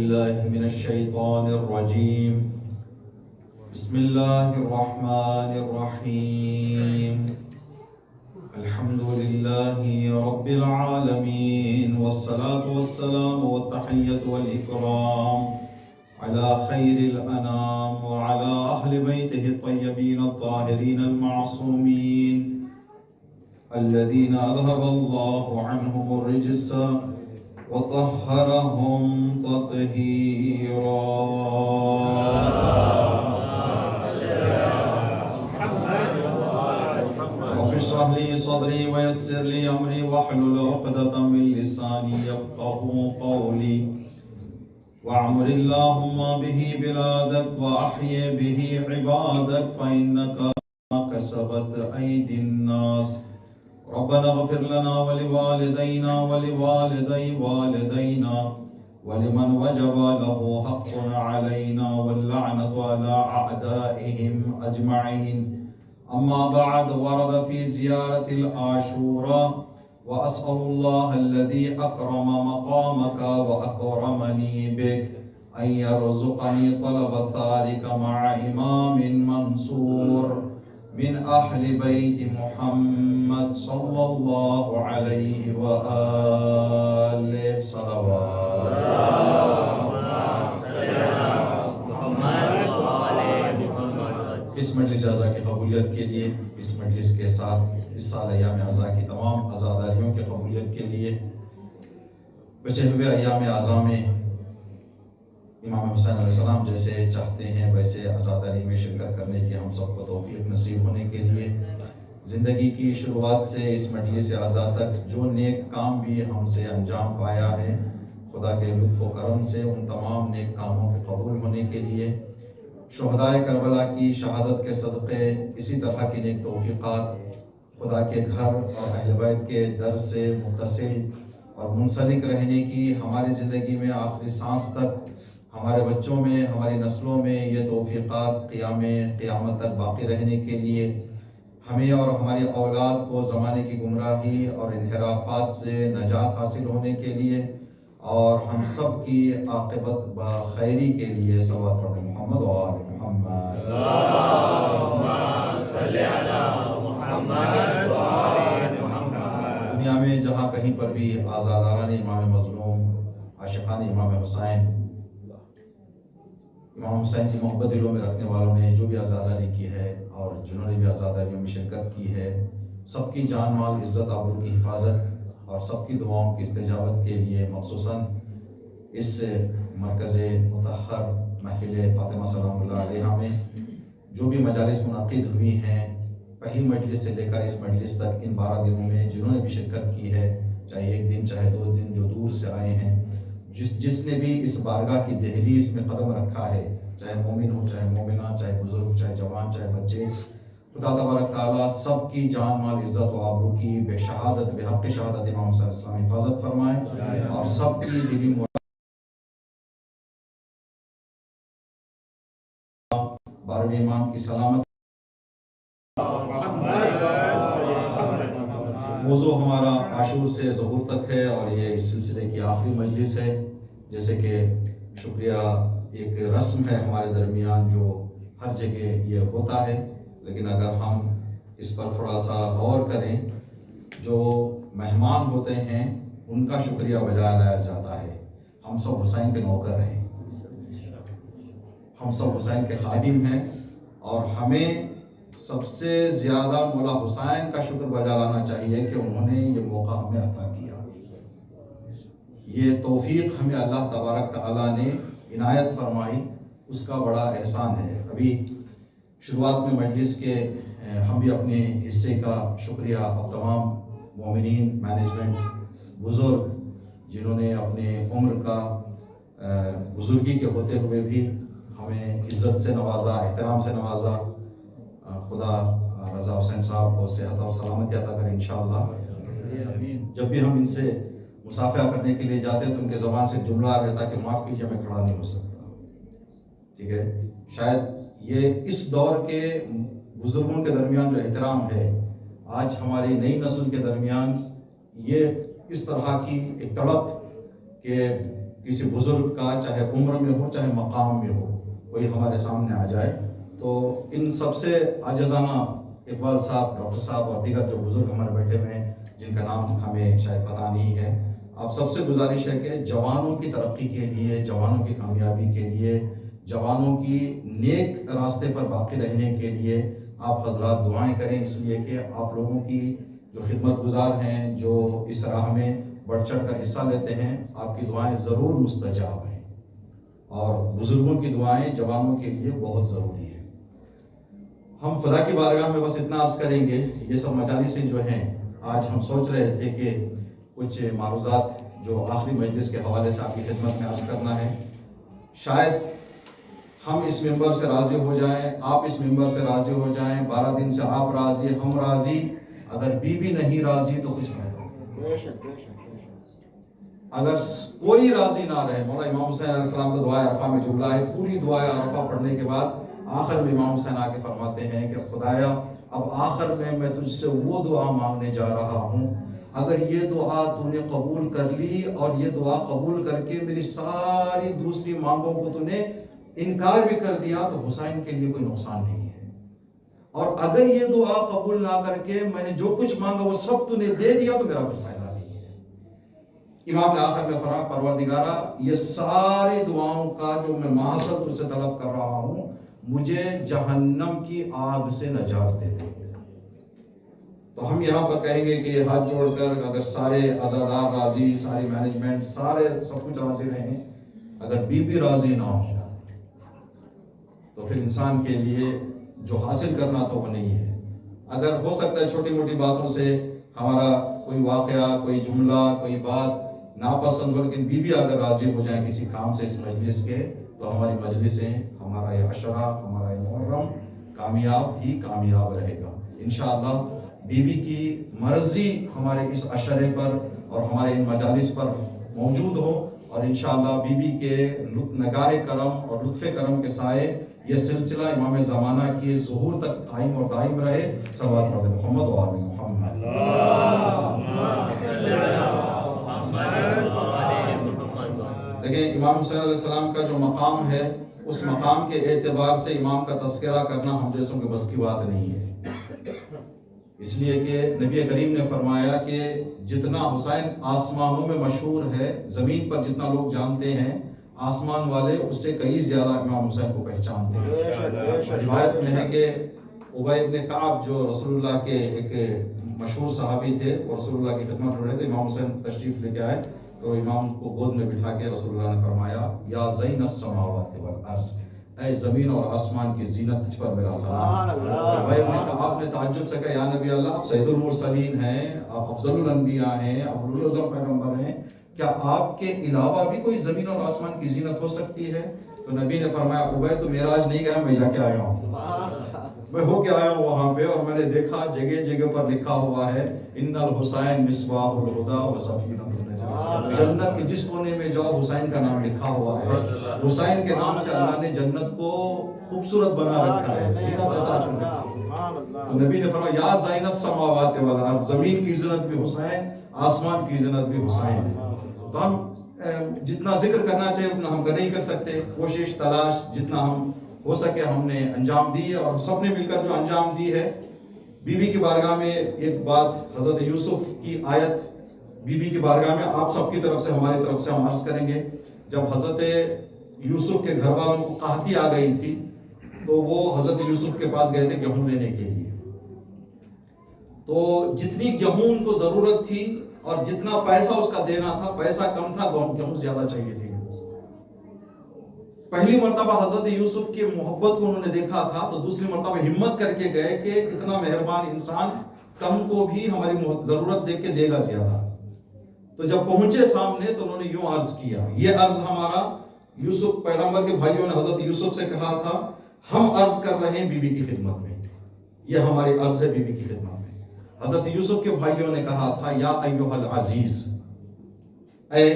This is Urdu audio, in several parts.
الله من الشيطان الرجيم. بسم الله الرحمن الرحيم. الحمد لله رب العالمين، والصلاة والسلام والتحية والإكرام على خير الأنام وعلى أهل بيته الطيبين الطاهرين المعصومين الذين أذهب الله عنهم الرجس وطهرهم تطهيرا. رب اشرح لي صدري ويسر لي أمري واحلل عقدة من لساني يفقهوا قولي، واعمر اللهم به بلادك وأحيي به عبادك فإنك كسبت أيدي الناس. ربنا اغفر لنا ولوالدينا ولوالدي والدينا ولمن وجب له حق علينا واللعنة على أعدائهم أجمعين. أما بعد، ورد في زيارة العاشوراء وأسأل الله الذي أكرم مقامك وأكرمني بك أن يرزقني طلب ثارك مع إمام منصور من أهل بيت محمد صلى الله عليه وآله صلوات. اس مجلس اعزا کی قبولیت کے لیے، اس مجلس کے ساتھ اس سال ایام اعزا کی تمام عزاداریوں کی قبولیت کے لیے بچے ہوئے ایام اعزا میں امام حسین علیہ السلام جیسے چاہتے ہیں ویسے عزاداری میں شرکت کرنے کی ہم سب کو توفیق نصیب ہونے کے لیے زندگی کی شروعات سے اس مجلس اعزا تک جو نیک کام بھی ہم سے انجام پایا ہے، خدا کے لطف و کرم سے ان تمام نیک کاموں کے قبول ہونے کے لیے شہدائے کربلا کی شہادت کے صدقے اسی طرح کی نیک توفیقات خدا کے گھر اور اہل بیت کے در سے متصل اور منسلک رہنے کی ہماری زندگی میں آخری سانس تک، ہمارے بچوں میں، ہماری نسلوں میں یہ توفیقات قیامت تک باقی رہنے کے لیے ہمیں اور ہماری اولاد کو زمانے کی گمراہی اور انحرافات سے نجات حاصل ہونے کے لیے اور ہم سب کی عاقبت بخیری کے لیے صلوات پڑھیں محمد و آل محمد. اللہم صلی علی محمد و آل محمد. دنیا میں جہاں کہیں پر بھی آزاداران امام مظلوم، عاشقان امام حسین، امام حسین کی محبت دلوں میں رکھنے والوں نے جو بھی عزاداری کی ہے اور جنہوں نے بھی عزاداریوں میں شرکت کی ہے، سب کی جان مال عزت آبرو کی حفاظت اور سب کی دعاؤں کی استجابت کے لیے مخصوصاً اس مرکز مطہر محفل فاطمہ سلام اللہ علیہ میں جو بھی مجالس منعقد ہوئی ہیں، پہلی مجلس سے لے کر اس مجلس تک ان 12 دنوں میں جنہوں نے بھی شرکت کی ہے، چاہے ایک دن چاہے 2 دن، جو دور سے آئے ہیں، جس نے بھی اس بارگاہ کی دہلیز میں قدم رکھا ہے، چاہے مومن ہو چاہے مومنہ، چاہے بزرگ چاہے جوان چاہے بچے، خدا تبارک تعالیٰ سب کی جان مال عزت و آبرو کی بے حق شہادت امام حسین علیہ السلام حفاظت فرمائے اور سب کی دلی بارہویں امام کی سلامت. موضوع ہمارا عاشور سے ظہور تک ہے اور یہ اس سلسلے کی آخری مجلس ہے. جیسے کہ شکریہ ایک رسم ہے ہمارے درمیان جو ہر جگہ یہ ہوتا ہے، لیکن اگر ہم اس پر تھوڑا سا غور کریں، جو مہمان ہوتے ہیں ان کا شکریہ بجا لایا جاتا ہے. ہم سب حسین کے نوکر ہیں، ہم سب حسین کے خادم ہیں اور ہمیں سب سے زیادہ مولا حسین کا شکر بجا لانا چاہیے کہ انہوں نے یہ موقع ہمیں عطا کیا. یہ توفیق ہمیں اللہ تبارک تعالیٰ نے عنایت فرمائی، اس کا بڑا احسان ہے. ابھی شروعات میں مجلس کے ہم بھی اپنے حصے کا شکریہ اب تمام مومنین، مینجمنٹ، بزرگ جنہوں نے اپنے عمر کا بزرگی کے ہوتے ہوئے بھی ہمیں عزت سے نوازا، احترام سے نوازا. خدا رضا حسین صاحب کو صحت اور سلامتی عطا کرے انشاءاللہ. جب بھی ہم ان سے مصافحہ کرنے کے لیے جاتے ہیں تو ان کے زبان سے جملہ رہتا کہ معاف کیجیے میں کھڑا نہیں ہو سکتا. ٹھیک ہے، شاید یہ اس دور کے بزرگوں کے درمیان جو احترام ہے، آج ہماری نئی نسل کے درمیان یہ اس طرح کی ایک تڑپ کہ کسی بزرگ کا، چاہے عمر میں ہو چاہے مقام میں ہو، کوئی ہمارے سامنے آ جائے تو ان سب سے عاجزانہ اقبال صاحب، ڈاکٹر صاحب اور دیگر جو بزرگ ہمارے بیٹھے ہوئے ہیں جن کا نام ہمیں شاید پتہ نہیں ہے، آپ سب سے گزارش ہے کہ جوانوں کی ترقی کے لیے، جوانوں کی کامیابی کے لیے، جوانوں کی نیک راستے پر باقی رہنے کے لیے آپ حضرات دعائیں کریں، اس لیے کہ آپ لوگوں کی جو خدمت گزار ہیں، جو اس راہ میں بڑھ چڑھ کر حصہ لیتے ہیں، آپ کی دعائیں ضرور مستجاب ہیں، اور بزرگوں کی دعائیں جوانوں کے لیے بہت ضروری ہیں۔ ہم خدا کی بارگاہ میں بس اتنا عرض کریں گے، یہ سب مجالسیں جو ہیں، آج ہم سوچ رہے تھے کہ کچھ معروضات جو آخری مجلس کے حوالے سے آپ کی خدمت میں عرض کرنا ہے، شاید ہم اس ممبر سے راضی ہو جائیں، آپ اس ممبر سے راضی ہو جائیں، 12 دن سے آپ راضی، ہم راضی، اگر بیوی نہیں راضی تو کچھ فائدہ نہیں۔ اگر کوئی راضی نہ رہے، مولا امام حسین علیہ السلام کا دعائے عرفہ میں جملہ ہے، پوری دعائے عرفہ پڑھنے کے بعد آخر میں امام حسین آ کے فرماتے ہیں کہ خدایا اب آخر میں تجھ سے وہ دعا مانگنے جا رہا ہوں، اگر یہ دعا تو نے قبول کر لی اور یہ دعا قبول کر کے میری ساری دوسری مانگوں کو تو نے انکار بھی کر دیا تو حسین کے لیے کوئی نقصان نہیں ہے، اور اگر یہ دعا قبول نہ کر کے میں نے جو کچھ مانگا وہ سب تو نے دے دیا تو میرا کچھ فائدہ نہیں ہے۔ امام نے آخر میں فرمایا پروردگارا یہ ساری دعاؤں کا جو میں معاصر تجھ سے طلب کر رہا ہوں، مجھے جہنم کی آگ سے نجات دے دے۔ تو ہم یہاں پر کہیں گے کہ ہاتھ جوڑ کر اگر سارے عزادار راضی، ساری مینجمنٹ، سارے سب کچھ راضی رہیں، اگر بیوی راضی نہ ہو تو پھر انسان کے لیے جو حاصل کرنا تھا وہ نہیں ہے۔ اگر ہو سکتا ہے چھوٹی موٹی باتوں سے ہمارا کوئی واقعہ، کوئی جملہ، کوئی بات ناپسند ہو، لیکن بیوی اگر راضی ہو جائیں کسی کام سے اس مجلس کے، تو ہماری مجلسیں، ہمارا یہ عشرہ، ہمارا یہ محرم کامیاب ہی کامیاب رہے گا انشاءاللہ۔ بیوی کی مرضی ہمارے اس عشرے پر اور ہمارے ان مجالس پر موجود ہو، اور انشاءاللہ بیوی کے نگاہ کرم اور لطف کرم کے سائے یہ سلسلہ امام زمانہ کی ظہور تک قائم اور دائم رہے۔ صلوات رب محمد و آل محمد۔ دیکھیں امام حسین علیہ السلام کا جو مقام ہے، اس مقام کے اعتبار سے امام کا تذکرہ کرنا ہم جیسوں کے بس کی بات نہیں ہے، اس لیے کہ نبی کریم نے فرمایا کہ جتنا حسین آسمانوں میں مشہور ہے، زمین پر جتنا لوگ جانتے ہیں، آسمان والے اس سے کئی زیادہ امام حسین کو پہچانتے ہیں۔ روایت میں ہے کہ ابی بن کعب جو رسول اللہ کے ایک مشہور صحابی تھے، وہ رسول اللہ کی خدمت کر رہے تھے، امام حسین تشریف لے کے آئے تو امام کو گود میں بٹھا کے رسول اللہ نے فرمایا یا زین السماوات والارض، اے زمین اور آسمان کی زینت تجھ پر میرا سلام۔ ابی بن کعب نے تعجب سے کہا یا نبی اللہ، آپ سید المرسلین ہیں، آپ افضل الانبیاء ہیں، آپ اولوالعزم پیغمبر ہیں، کیا آپ کے علاوہ بھی کوئی زمین اور آسمان کی زینت ہو سکتی ہے؟ تو نبی نے فرمایا ابی تو معراج نہیں گیا، میں جا کے آیا ہوں، میں ہو کے آیا ہوں وہاں پہ، اور میں نے دیکھا جگہ جگہ پر لکھا ہوا ہے ان الحسین مصباح الہدی و سفینۃ النجاۃ، جنت کے جس کونے میں جاؤ حسین کا نام لکھا ہوا ہے، حسین کے نام سے اللہ نے جنت کو خوبصورت بنا رکھا ہے، زینت عطا کر رکھی ہے۔ تو نبی نے فرمایا یا زین السماوات والارض، زمین کی عزت بھی حسین، آسمان کی عزت بھی حسین ہے۔ تو ہم جتنا ذکر کرنا چاہیے اتنا ہم نہیں کر سکتے، کوشش تلاش جتنا ہم ہو سکے ہم نے انجام دی ہے، اور سب نے مل کر جو انجام دی ہے۔ بی بی کی بارگاہ میں ایک بات، حضرت یوسف کی آیت بی بی کی بارگاہ میں آپ سب کی طرف سے، ہماری طرف سے ہم عرض کریں گے۔ جب حضرت یوسف کے گھر والوں کو قحطی آ گئی تھی تو وہ حضرت یوسف کے پاس گئے تھے گیہوں لینے کے لیے، تو جتنی گیہوں ان کو ضرورت تھی اور جتنا پیسہ اس کا دینا تھا، پیسہ کم تھا، گیہوں زیادہ چاہیے تھے۔ پہلی مرتبہ حضرت یوسف کی محبت کو انہوں نے دیکھا تھا تو دوسری مرتبہ ہمت کر کے گئے کہ اتنا مہربان انسان کم کو بھی ہماری ضرورت دیکھ کے دے گا زیادہ۔ تو جب پہنچے سامنے تو انہوں نے یوں عرض کیا، یہ عرض ہمارا یوسف پیغمبر کے بھائیوں نے حضرت یوسف سے کہا تھا، ہم عرض کر رہے ہیں بی بی کی خدمت میں، یہ ہماری عرض ہے بی بی کی خدمت میں۔ حضرت یوسف کے بھائیوں نے کہا تھا یا ایھا العزیز، اے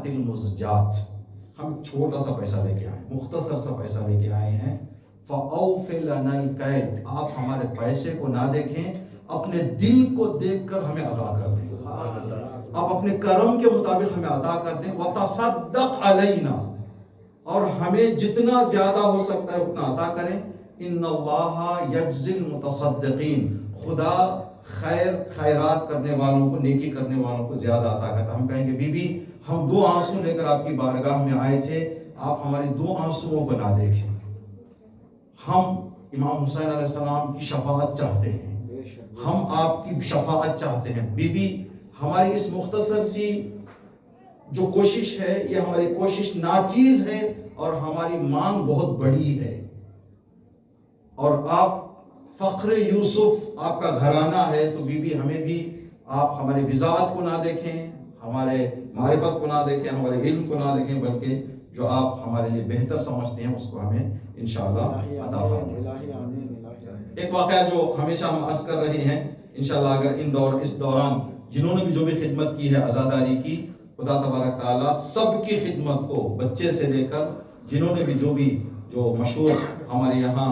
المزجات، ہم چھوٹا سا پیسہ لے کے آئے، مختصر سا پیسہ لے کے آئے ہیں، فَأَوْفِ لَنَا الْكَيْلَ، آپ ہمارے پیسے کو نہ دیکھیں، اپنے دل کو دیکھ کر ہمیں عطا کر دیں، آپ اپنے کرم کے مطابق ہمیں عطا کر دیں، وَتَصَدَّقْ عَلَيْنَا، اور ہمیں جتنا زیادہ ہو سکتا ہے اتنا عطا کریں، ان اللہ یجزی المتصدقین، خدا خیرات کرنے والوں کو، نیکی کرنے والوں کو زیادہ عطا کرتا ہے۔ ہم کہیں گے بی بی ہم 2 آنسو لے کر آپ کی بارگاہ میں آئے تھے، آپ ہماری 2 آنسوؤں کو نہ دیکھیں، ہم امام حسین علیہ السلام کی شفاعت چاہتے ہیں، ہم آپ کی شفاعت چاہتے ہیں۔ بی بی ہماری اس مختصر سی جو کوشش ہے، یہ ہماری کوشش ناچیز ہے اور ہماری مانگ بہت بڑی ہے، اور آپ فخر یوسف آپ کا گھرانہ ہے، تو بی بی ہمیں بھی آپ ہماری بضاعت کو نہ دیکھیں، ہمارے معرفت کو نہ دیکھیں، ہمارے علم کو نہ دیکھیں، بلکہ جو آپ ہمارے لیے بہتر سمجھتے ہیں اس کو ہمیں انشاءاللہ عطا فرمائیں۔ ایک واقعہ جو ہمیشہ ہم عرض کر رہے ہیں، انشاءاللہ اگر اس دوران جنہوں نے بھی جو بھی خدمت کی ہے عزاداری کی، خدا تبارک تعالیٰ سب کی خدمت کو، بچے سے لے کر جنہوں نے بھی جو مشہور ہمارے یہاں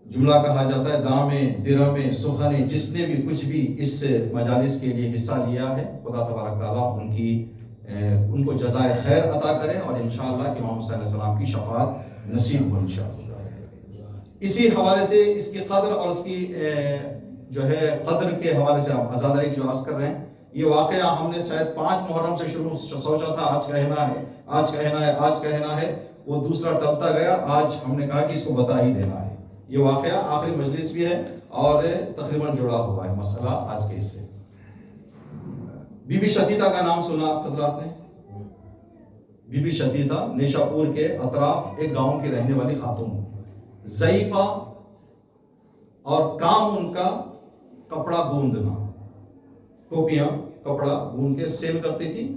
جملہ کہا جاتا ہے، دامے درہمے سخنے، جس نے بھی کچھ بھی اس مجالس کے لیے حصہ لیا ہے، خدا تبارک تعالیٰ ان کو جزائے خیر عطا کرے، اور انشاءاللہ کہ امام حسین علیہ السلام کی شفاعت نصیب ہو انشاءاللہ۔ اسی حوالے سے اس کی قدر اور اس کی جو ہے قدر کے حوالے سے ہم عزاداری کی جو عرض کر رہے ہیں، یہ واقعہ ہم نے شاید 5 محرم سے شروع سوچا تھا، آج کہنا ہے، وہ دوسرا ٹلتا گیا، آج ہم نے کہا کہ اس کو بتا ہی دینا ہے۔ یہ واقعہ آخری مجلس بھی ہے اور تقریباً جڑا ہوا ہے مسئلہ آج کے اس سے۔ بی بی شتیتا کا نام سنا حضرات نے؟ بی بی شتیتا نیشا پور کے اطراف ایک گاؤں کی رہنے والی خاتون، ضعیفہ، اور کام ان کا کپڑا گوندنا، ٹوپیاں کپڑا گوند کے سیل کرتی تھی،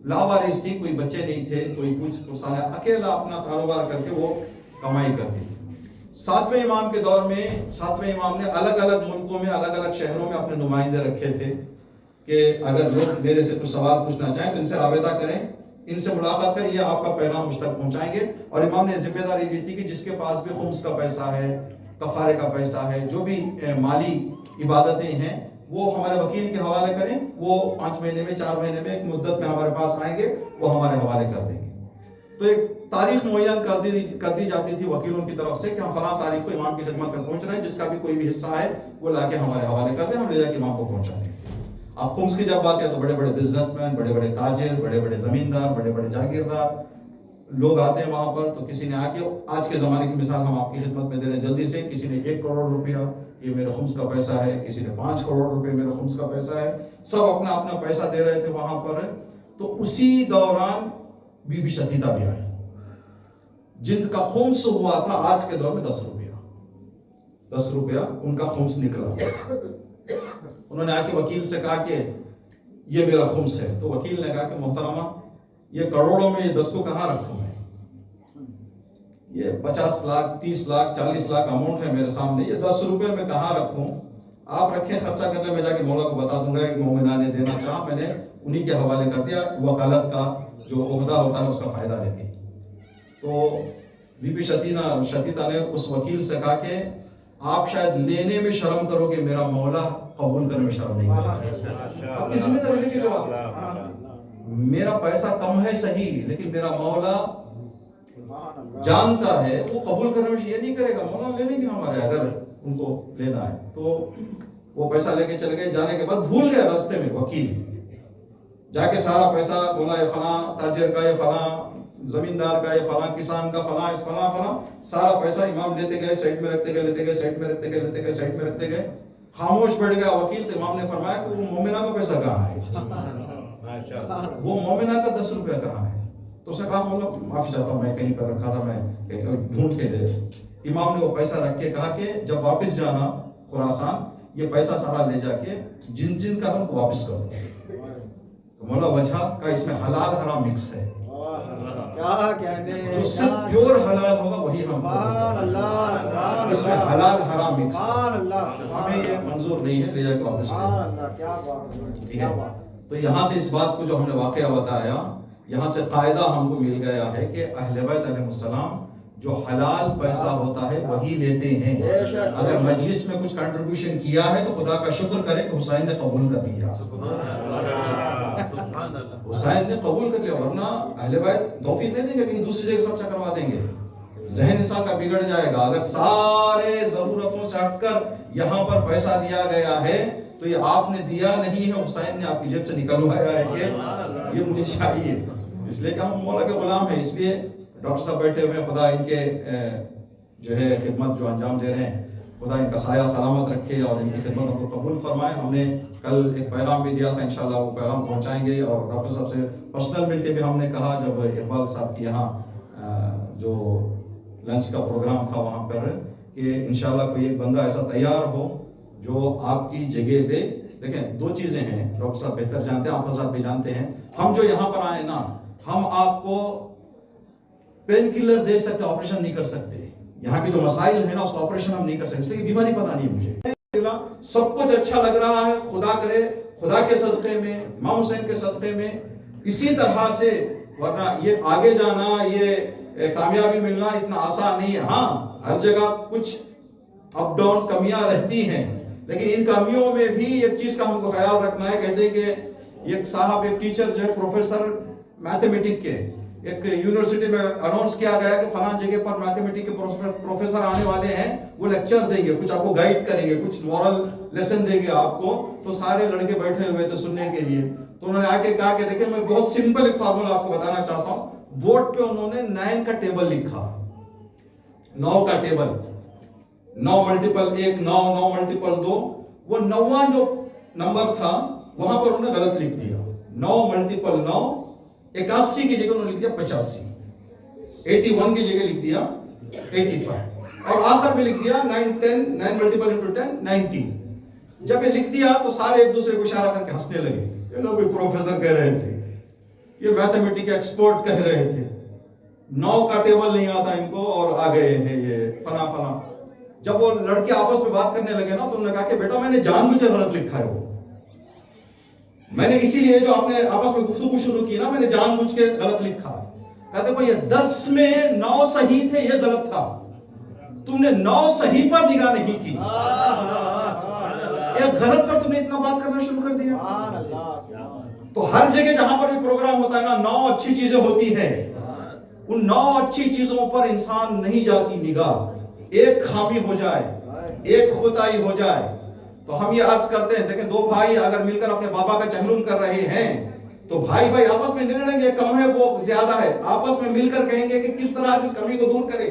لاوارث تھی، کوئی بچے نہیں تھے، کوئی کچھ اکیلا اپنا کاروبار کر کے وہ کمائی کرتی تھی۔ 7ویں امام کے دور میں 7ویں امام نے الگ الگ ملکوں میں، الگ الگ شہروں میں اپنے نمائندے رکھے تھے کہ اگر لوگ میرے سے کچھ سوال پوچھنا چاہیں تو ان سے رابطہ کریں، ان سے ملاقات کریں، یہ آپ کا پیغام مجھ تک پہنچائیں گے۔ اور امام نے ذمہ داری دی تھی کہ جس کے پاس بھی خمس کا پیسہ ہے، کفارے کا پیسہ ہے، جو بھی مالی عبادتیں ہیں، وہ ہمارے وکیل کے حوالے کریں، وہ 5 مہینے میں 4 مہینے میں ایک مدت میں ہمارے پاس آئیں گے، وہ ہمارے حوالے کر دیں گے۔ تو ایک تاریخ معین کر دی جاتی تھی وکیلوں کی طرف سے کہ ہم فلاں تاریخ کو امام کی خدمت میں پہنچ رہے ہیں، جس کا بھی کوئی بھی حصہ ہے وہ لا کے ہمارے حوالے کر دیں، ہم لے جا کے امام کو پہنچا دیں۔ اب خمس کی جب بات ہے تو بڑے بڑے بزنس مین، بڑے بڑے تاجر، بڑے بڑے زمیندار، بڑے بڑے جاگیردار لوگ آتے ہیں وہاں پر۔ تو کسی نے آ کے، آج کے زمانے کی مثال ہم آپ کی خدمت میں دے رہے ہیں جلدی سے، کسی نے 1 کروڑ روپیہ یہ میرے خمس کا پیسہ ہے، کسی نے 5 کروڑ روپے میرے خمس کا پیسہ ہے، سب اپنا اپنا پیسہ دے رہے تھے وہاں پر۔ تو اسی دوران بی بی شتیتا بھی آئی، جن کا خمس ہوا تھا آج کے دور میں 10 روپیہ ان کا خمس نکلا۔ انہوں نے آ کے وکیل سے کہا کہ یہ میرا خمس ہے، تو وکیل نے کہا کہ محترمہ یہ کروڑوں میں 10 کو کہاں رکھوں میں، یہ 50 لاکھ 30 لاکھ 40 لاکھ اماؤنٹ ہے میرے سامنے، یہ 10 روپے میں کہاں رکھوں، آپ رکھیں خرچہ کرنے میں، جا کے مولا کو بتا دوں گا کہ مومنہ نے دینا چاہا، میں نے انہی کے حوالے کر دیا، وکالت کا جو عہدہ ہوتا ہے اس کا فائدہ لیتی۔ تو بی بی شتیتا نے اس وکیل سے کہا کہ آپ شاید لینے میں شرم کرو گے، میرا مولا قبول کرنے میں شرم نہیں کرے۔ آپ کی ذمہ داری لے کے جواب، میرا پیسہ کم ہے صحیح، لیکن میرا مولا جانتا ہے وہ قبول کرنے میں یہ نہیں کرے گا، مولا لے لیں گے ہمارے اگر ان کو لینا ہے۔ تو وہ پیسہ لے کے چلے گئے، جانے کے بعد بھول گیا راستے میں وکیل، جا کے سارا پیسہ بولا یہ فلاں تاجر کا، یہ فلاں زمیندار کا، یہ فلاں کسان کا، فلاں اس فلاں سارا پیسہ امام لیتے گئے، سائڈ میں رکھتے گئے، لیتے گئے، سائڈ میں رکھتے گئے، لیتے گئے، سائڈ میں رکھتے گئے۔ خاموش بیٹھ گیا وکیل، تو امام نے فرمایا کہ وہ مومنہ کا پیسہ کہاں ہے، وہ مومنہ کا 10 روپیہ کہاں ہے؟ تو اس نے کہا مولا معافی چاہتا ہوں، میں کہیں پر رکھا تھا، میں ڈھونڈ کے دے۔ امام نے وہ پیسہ رکھ کے کہا کہ جب واپس جانا خراسان، یہ پیسہ سارا لے جا کے جن جن کا ان کو واپس کر دو۔ تو مولا وجہ کا اس میں حلال حرام مکس ہے، جو صرف پیور حلال ہوگا وہی ہم کو، اس میں حلال حرام مکس ہے، ہمیں یہ منظور نہیں ہے، لے جا کے واپس کریں۔ ٹھیک ہے، تو یہاں سے اس بات کو جو ہم نے واقعہ بتایا، یہاں سے قاعدہ ہم کو مل گیا ہے کہ اہل بیت علیہ السلام جو حلال پیسہ ہوتا ہے وہی لیتے ہیں. اگر مجلس میں کچھ کنٹریبیوشن کیا ہے تو خدا کا شکر کرے کہ حسین نے قبول کر لیا. حسین نے قبول کر لیا، ورنہ اہل بیت توفیق نہیں دیں گے، کہیں دوسری جگہ خرچہ کروا دیں گے. ذہن انسان کا بگڑ جائے گا. اگر سارے ضرورتوں سے ہٹ کر یہاں پر پیسہ دیا گیا ہے تو یہ آپ نے دیا نہیں ہے، حسین نے آپ کی جیب سے نکلوایا ہے کہ یہ مجھے چاہیے. اس لیے کہ ہم مولا کے غلام ہیں. اس لیے ڈاکٹر صاحب بیٹھے ہوئے ہیں، خدا ان کے جو ہے خدمت جو انجام دے رہے ہیں، خدا ان کا سایہ سلامت رکھے اور ان کی خدمت ہم کو قبول فرمائے. ہم نے کل ایک پیغام بھی دیا تھا، انشاءاللہ وہ پیغام پہنچائیں گے. اور ڈاکٹر صاحب سے پرسنل مل کے بھی ہم نے کہا، جب اقبال صاحب کی یہاں جو لنچ کا پروگرام تھا وہاں پر، کہ انشاءاللہ کوئی ایک بندہ ایسا تیار ہو جو آپ کی جگہ دے. دیکھیں دو چیزیں ہیں، ڈاکٹر صاحب بہتر جانتے ہیں، آپ حضرات بھی جانتے ہیں. ہم جو یہاں پر آئے نا، ہم آپ کو پین کلر دے سکتے، آپریشن نہیں کر سکتے. یہاں کے جو مسائل ہیں نا اس کو آپریشن ہم نہیں کر سکتے، اس لیے بیماری پتہ نہیں مجھے. سب کچھ اچھا لگ رہا ہے، خدا کرے خدا کے صدقے میں، امام حسین کے صدقے میں اسی طرح سے. ورنہ یہ آگے جانا، یہ کامیابی ملنا اتنا آسان نہیں ہے. ہاں ہر جگہ کچھ اپ ڈاؤن کمیاں رہتی ہیں، لیکن ان کمیوں میں بھی ایک چیز کا ہم کو خیال رکھنا ہے. کہتے ہیں کہ ایک صاحب، ایک ٹیچر جو ہے پروفیسر میتھمیٹک کے، ایک یونیورسٹی میں اناؤنس کیا گیا کہ فلاں جگہ پر میتھمیٹک کے پروفیسر آنے والے ہیں، وہ لیکچر دیں گے، کچھ آپ کو گائیڈ کریں گے، کچھ مورل لیسن دیں گے آپ کو. تو سارے لڑکے بیٹھے ہوئے تھے سننے کے لیے. تو انہوں نے آ کے کہا کہ دیکھیں میں بہت سمپل ایک فارمولا آپ کو بتانا چاہتا ہوں. بورڈ پہ انہوں نے 9 کا ٹیبل لکھا، 9 کا ٹیبل، 9 ملٹیپل 1 9، 9 ملٹیپل 2. وہ 9واں جو نمبر تھا وہاں پر انہوں نے غلط لکھ دیا. 9 ملٹیپل 9، 81 کی جگہ انہوں نے لکھ دیا 85. 81 کی جگہ لکھ دیا 85. اور آخر میں لکھ دیا 9 10، 9 ملٹیپل انٹو 10 90. جب یہ لکھ دیا تو سارے ایک دوسرے کو اشارہ کر کے ہنسنے لگے. یہ لوگ بھی پروفیسر کہہ رہے تھے، یہ میتھمیٹک ایکسپرٹ کہہ رہے تھے، 9 کا ٹیبل نہیں آتا ان کو اور آ گئے ہیں یہ فلاں فلاں. جب وہ لڑکے آپس میں بات کرنے لگے نا تو انہوں نے کہا کہ بیٹا میں نے جان بوجھ کر غلط لکھا ہے. وہ میں نے اسی لیے جو آپ نے آپس میں گفتگو شروع کی نا، میں نے جان بوجھ کے غلط لکھا. کہتے کو یہ 10 میں 9 صحیح تھے، یہ غلط تھا. تم نے 9 صحیح پر نگاہ نہیں کی، ایک غلط پر تم نے اتنا بات کرنا شروع کر دیا. تو ہر جگہ جہاں پر بھی پروگرام ہوتا ہے نا، 9 اچھی چیزیں ہوتی ہیں، ان 9 اچھی چیزوں پر انسان نہیں جاتی نگاہ. ایک خامی ہو جائے، ایک خطائی ہو جائے تو ہم یہ عرض کرتے ہیں. دیکھیں 2 بھائی اگر مل کر اپنے بابا کا چہلم کر رہے ہیں تو بھائی بھائی آپس میں نہیں لڑیں گے کم ہے وہ زیادہ ہے، آپس میں مل کر کہیں گے کہ کس طرح سے اس کمی کو دور کرے.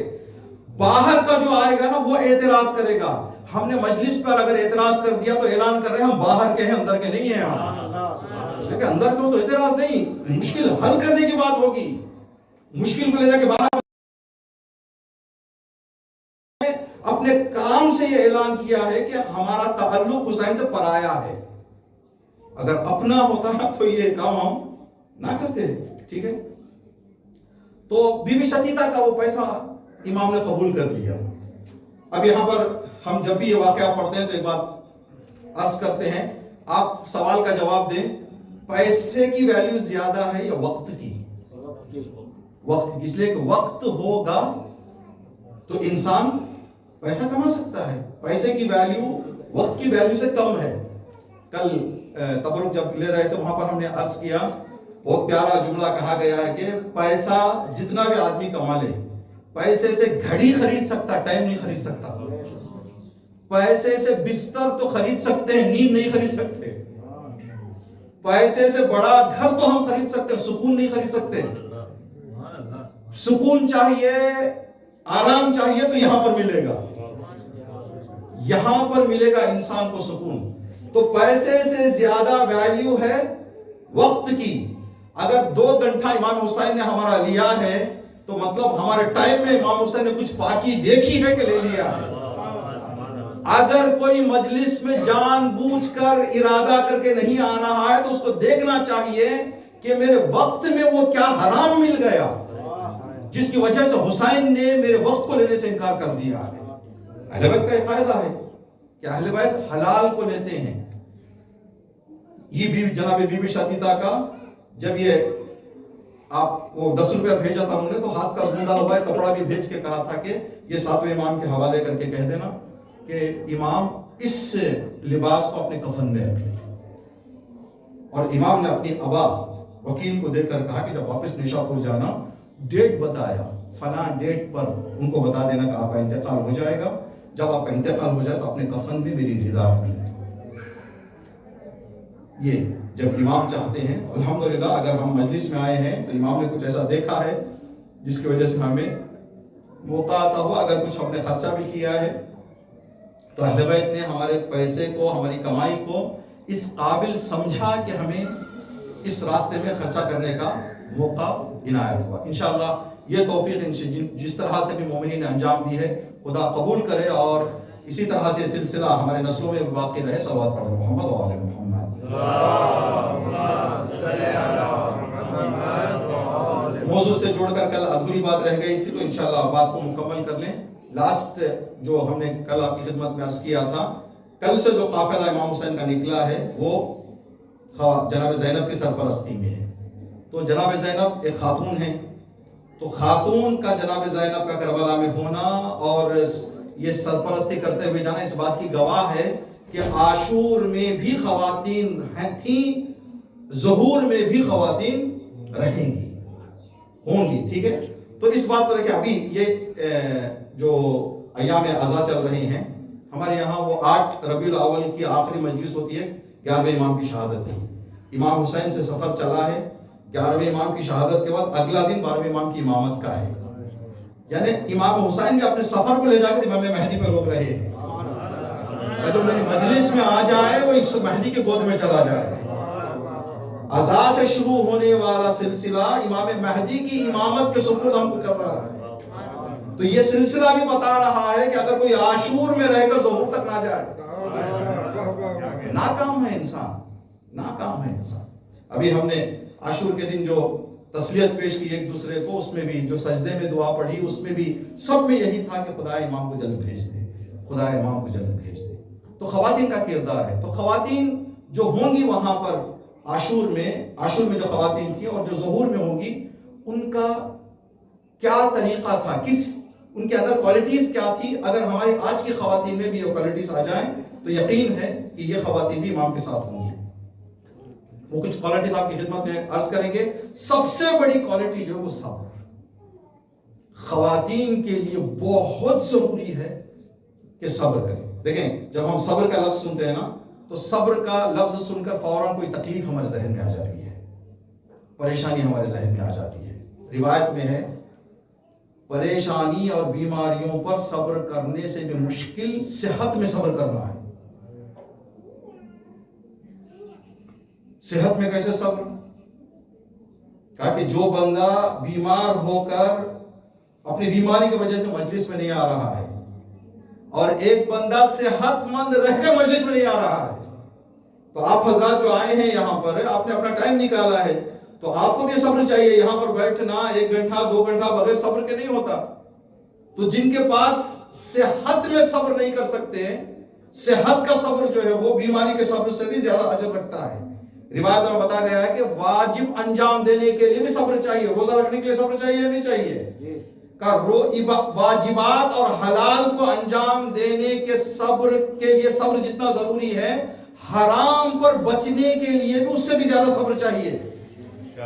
باہر کا جو آئے گا نا وہ اعتراض کرے گا. ہم نے مجلس پر اگر اعتراض کر دیا تو اعلان کر رہے ہیں ہم باہر کے ہیں، اندر کے نہیں ہیں. لیکن اندر کو تو اعتراض نہیں، مشکل حل کرنے کی بات ہوگی. مشکل کو لے جا کے باہر اپنے کام سے یہ اعلان کیا ہے کہ ہمارا تعلق حسین سے پرایا ہے. اگر اپنا ہوتا تو یہ کام ہم نہ کرتے. ٹھیک ہے، تو بی بی شتیتا کا وہ پیسہ امام نے قبول کر لیا. اب یہاں پر ہم جب بھی یہ واقعہ پڑھتے ہیں تو ایک بات عرض کرتے ہیں، آپ سوال کا جواب دیں. پیسے کی ویلیو زیادہ ہے یا وقت کی؟ وقت کی. اس لیے کہ وقت ہوگا تو انسان پیسہ کما سکتا ہے. پیسے کی ویلیو وقت کی ویلیو سے کم ہے. کل تبرک جب لے رہے تھے وہاں پر ہم نے عرض کیا، بہت پیارا جملہ کہا گیا ہے کہ پیسہ جتنا بھی آدمی کما لے، پیسے سے گھڑی خرید سکتا، ٹائم نہیں خرید سکتا. پیسے سے بستر تو خرید سکتے ہیں، نیند نہیں خرید سکتے. پیسے سے بڑا گھر تو ہم خرید سکتے ہیں، سکون نہیں خرید سکتے. سکون چاہیے، آرام چاہیے تو یہاں پر ملے گا، یہاں پر ملے گا انسان کو سکون. تو پیسے سے زیادہ ویلیو ہے وقت کی. اگر 2 گھنٹہ امام حسین نے ہمارا لیا ہے تو مطلب ہمارے ٹائم میں امام حسین نے کچھ پاکی دیکھی ہے کہ لے لیا ہے. اگر کوئی مجلس میں جان بوجھ کر ارادہ کر کے نہیں آ رہا ہے تو اس کو دیکھنا چاہیے کہ میرے وقت میں وہ کیا حرام مل گیا جس کی وجہ سے حسین نے میرے وقت کو لینے سے انکار کر دیا ہے. اہل بیت کا ایک قاعدہ ہے کہ اہل بیت حلال کو لیتے ہیں. یہ بھی جناب بی بی شتیتا کا جب یہ آپ وہ 10 روپیہ بھیجا تھا انہوں نے، تو ہاتھ کا گوندا ہوا ہے کپڑا بھی بھیج کے کہا تھا کہ یہ 7ویں امام کے حوالے کر کے کہہ دینا کہ امام اس لباس کو اپنے کفن میں رکھ لیں. اور امام نے اپنی ابا وکیل کو دے کر کہا کہ جب واپس نیشاپور جانا، ڈیٹ بتایا، فلاں ڈیٹ پر ان کو بتا دینا کہ آپ کا انتقال ہو جائے گا، جب آپ کا انتقال ہو جائے تو اپنے کفن میں میری رضا رکھ لیں. یہ جب امام چاہتے ہیں، الحمدللہ اگر ہم مجلس میں آئے ہیں تو امام نے کچھ ایسا دیکھا ہے جس کی وجہ سے ہمیں موقع آتا ہوا، اگر کچھ ہم نے خرچہ بھی کیا ہے تو اہل بیت نے ہمارے پیسے کو، ہماری کمائی کو اس قابل سمجھا کہ ہمیں اس راستے میں خرچہ کرنے کا موقع عنایت ہوا. انشاءاللہ یہ توفیق جس طرح سے بھی مومنین نے انجام دی ہے خدا قبول کرے، اور اسی طرح سے سلسلہ ہمارے نسلوں میں باقی رہے. صلوات پڑھیں محمد و آل محمد. موضوع سے جوڑ کر کل ادھوری بات رہ گئی تھی تو انشاءاللہ بات کو مکمل کر لیں. لاسٹ جو ہم نے کل آپ کی خدمت میں عرض کیا تھا، کل سے جو قافلہ امام حسین کا نکلا ہے وہ جناب زینب کی سرپرستی میں ہے. تو جناب زینب ایک خاتون ہیں، تو خاتون کا جناب زینب کا کربلا میں ہونا اور یہ سرپرستی کرتے ہوئے جانا اس بات کی گواہ ہے کہ عاشور میں بھی خواتین تھیں، ظہور میں بھی خواتین رہیں گی، ہوں گی. ٹھیک ہے، تو اس بات کو دیکھیں. ابھی یہ جو ایام عزا چل رہے ہیں ہمارے یہاں، وہ 8 ربیع الاول کی آخری مجلس ہوتی ہے، 11ویں امام کی شہادت ہے. امام حسین سے سفر چلا ہے، 11ویں امام کی شہادت کے بعد اگلا دن 12ویں امام کی امامت کا ہے. یعنی امام حسین بھی اپنے سفر کو لے جا کر امام مہدی پہ روک رہے ہیں کہ جو میری مجلس میں آ جائے وہ اس مہدی کے گود میں چلا جائے. عزا سے شروع ہونے والا سلسلہ امام مہدی کی امامت کے سپرد ہم کو کر رہا ہے. تو یہ سلسلہ بھی بتا رہا ہے کہ اگر کوئی عاشور میں رہ کر ظہور تک نہ جائے، ناکام ہے انسان، ناکام ہے انسان. ابھی ہم نے عاشور کے دن جو تسلیت پیش کی ایک دوسرے کو، اس میں بھی جو سجدے میں دعا پڑھی، اس میں بھی سب میں یہی تھا کہ خدا امام کو جلد بھیج دے، خدا امام کو جلد بھیج دے. تو خواتین کا کردار ہے. تو خواتین جو ہوں گی وہاں پر عاشور میں جو خواتین تھیں اور جو ظہور میں ہوں گی، ان کا کیا طریقہ تھا، ان کے اندر کوالٹیز کیا تھی. اگر ہماری آج کی خواتین میں بھی یہ کوالٹیز آ جائیں تو یقین ہے کہ یہ خواتین بھی امام کے ساتھ ہوں گی. وہ کچھ کوالٹیز آپ کی خدمت میں عرض کریں گے. سب سے بڑی کوالٹی جو ہے وہ صبر. خواتین کے لیے بہت ضروری ہے کہ صبر کریں. دیکھیں جب ہم صبر کا لفظ سنتے ہیں نا، تو صبر کا لفظ سن کر فوراً کوئی تکلیف ہمارے ذہن میں آ جاتی ہے، پریشانی ہمارے ذہن میں آ جاتی ہے. روایت میں ہے پریشانی اور بیماریوں پر صبر کرنے سے بھی مشکل صحت میں صبر کرنا ہے. صحت میں کیسے صبر؟ کہا کہ جو بندہ بیمار ہو کر اپنی بیماری کی وجہ سے مجلس میں نہیں آ رہا ہے، اور ایک بندہ صحت مند رہ کر مجلس میں نہیں آ رہا ہے، تو آپ حضرات جو آئے ہیں یہاں پر، آپ نے اپنا ٹائم نکالا ہے، تو آپ کو بھی صبر چاہیے. یہاں پر بیٹھنا 1 گھنٹہ 2 گھنٹہ بغیر صبر کے نہیں ہوتا. تو جن کے پاس صحت میں صبر نہیں کر سکتے، صحت کا صبر جو ہے وہ بیماری کے صبر سے بھی زیادہ اجر رکھتا ہے. روایت میں بتا گیا ہے کہ واجب انجام دینے کے لیے بھی صبر چاہیے. روزہ رکھنے کے لیے صبر چاہیے یا نہیں چاہیے؟ واجبات اور حلال کو انجام دینے کے صبر کے لیے صبر جتنا ضروری ہے، حرام پر بچنے کے لیے بھی اس سے بھی زیادہ صبر چاہیے.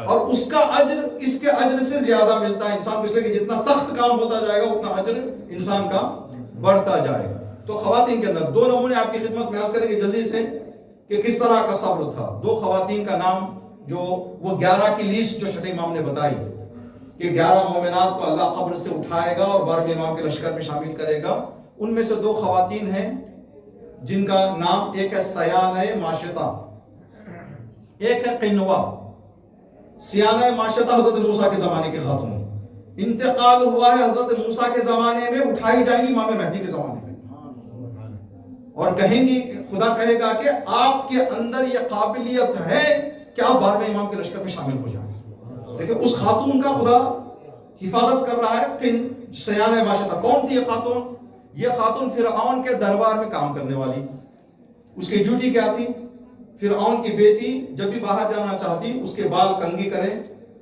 اور اس کا اجر اس کے اجر سے زیادہ ملتا ہے انسان کو، اس لیے کہ جتنا سخت کام ہوتا جائے گا اتنا اجر انسان کا بڑھتا جائے گا. تو خواتین کے اندر 2 نمونے آپ کی خدمت میں عرض کریں گے جلدی سے کہ کس طرح کا صبر تھا. 2 خواتین کا نام جو وہ 11 کی لیسٹ جو چھٹے امام نے بتائی کہ 11 مومنات کو اللہ قبر سے اٹھائے گا اور 12ویں امام کے لشکر میں شامل کرے گا. ان میں سے 2 خواتین ہیں جن کا نام، ایک ہے سیانہ ماشطہ، ایک ہے قنوہ. سیانہ ماشطہ حضرت موسیٰ کے زمانے کے خاتون، انتقال ہوا ہے حضرت موسیٰ کے زمانے میں، اٹھائی جائیں گی امام مہدی کے زمانے میں، اور کہیں گی، خدا کہے گا کہ آپ کے اندر یہ قابلیت ہے کہ آپ 12ویں امام کے لشکر میں شامل ہو جائیں. لیکن اس خاتون کا خدا حفاظت کر رہا ہے. سیانہ ماشطہ کون تھی یہ خاتون؟ یہ خاتون فرعون کے دربار میں کام کرنے والی. اس کی ڈیوٹی کیا تھی؟ فرعون کی بیٹی جب بھی باہر جانا چاہتی اس کے بال کنگھی کرے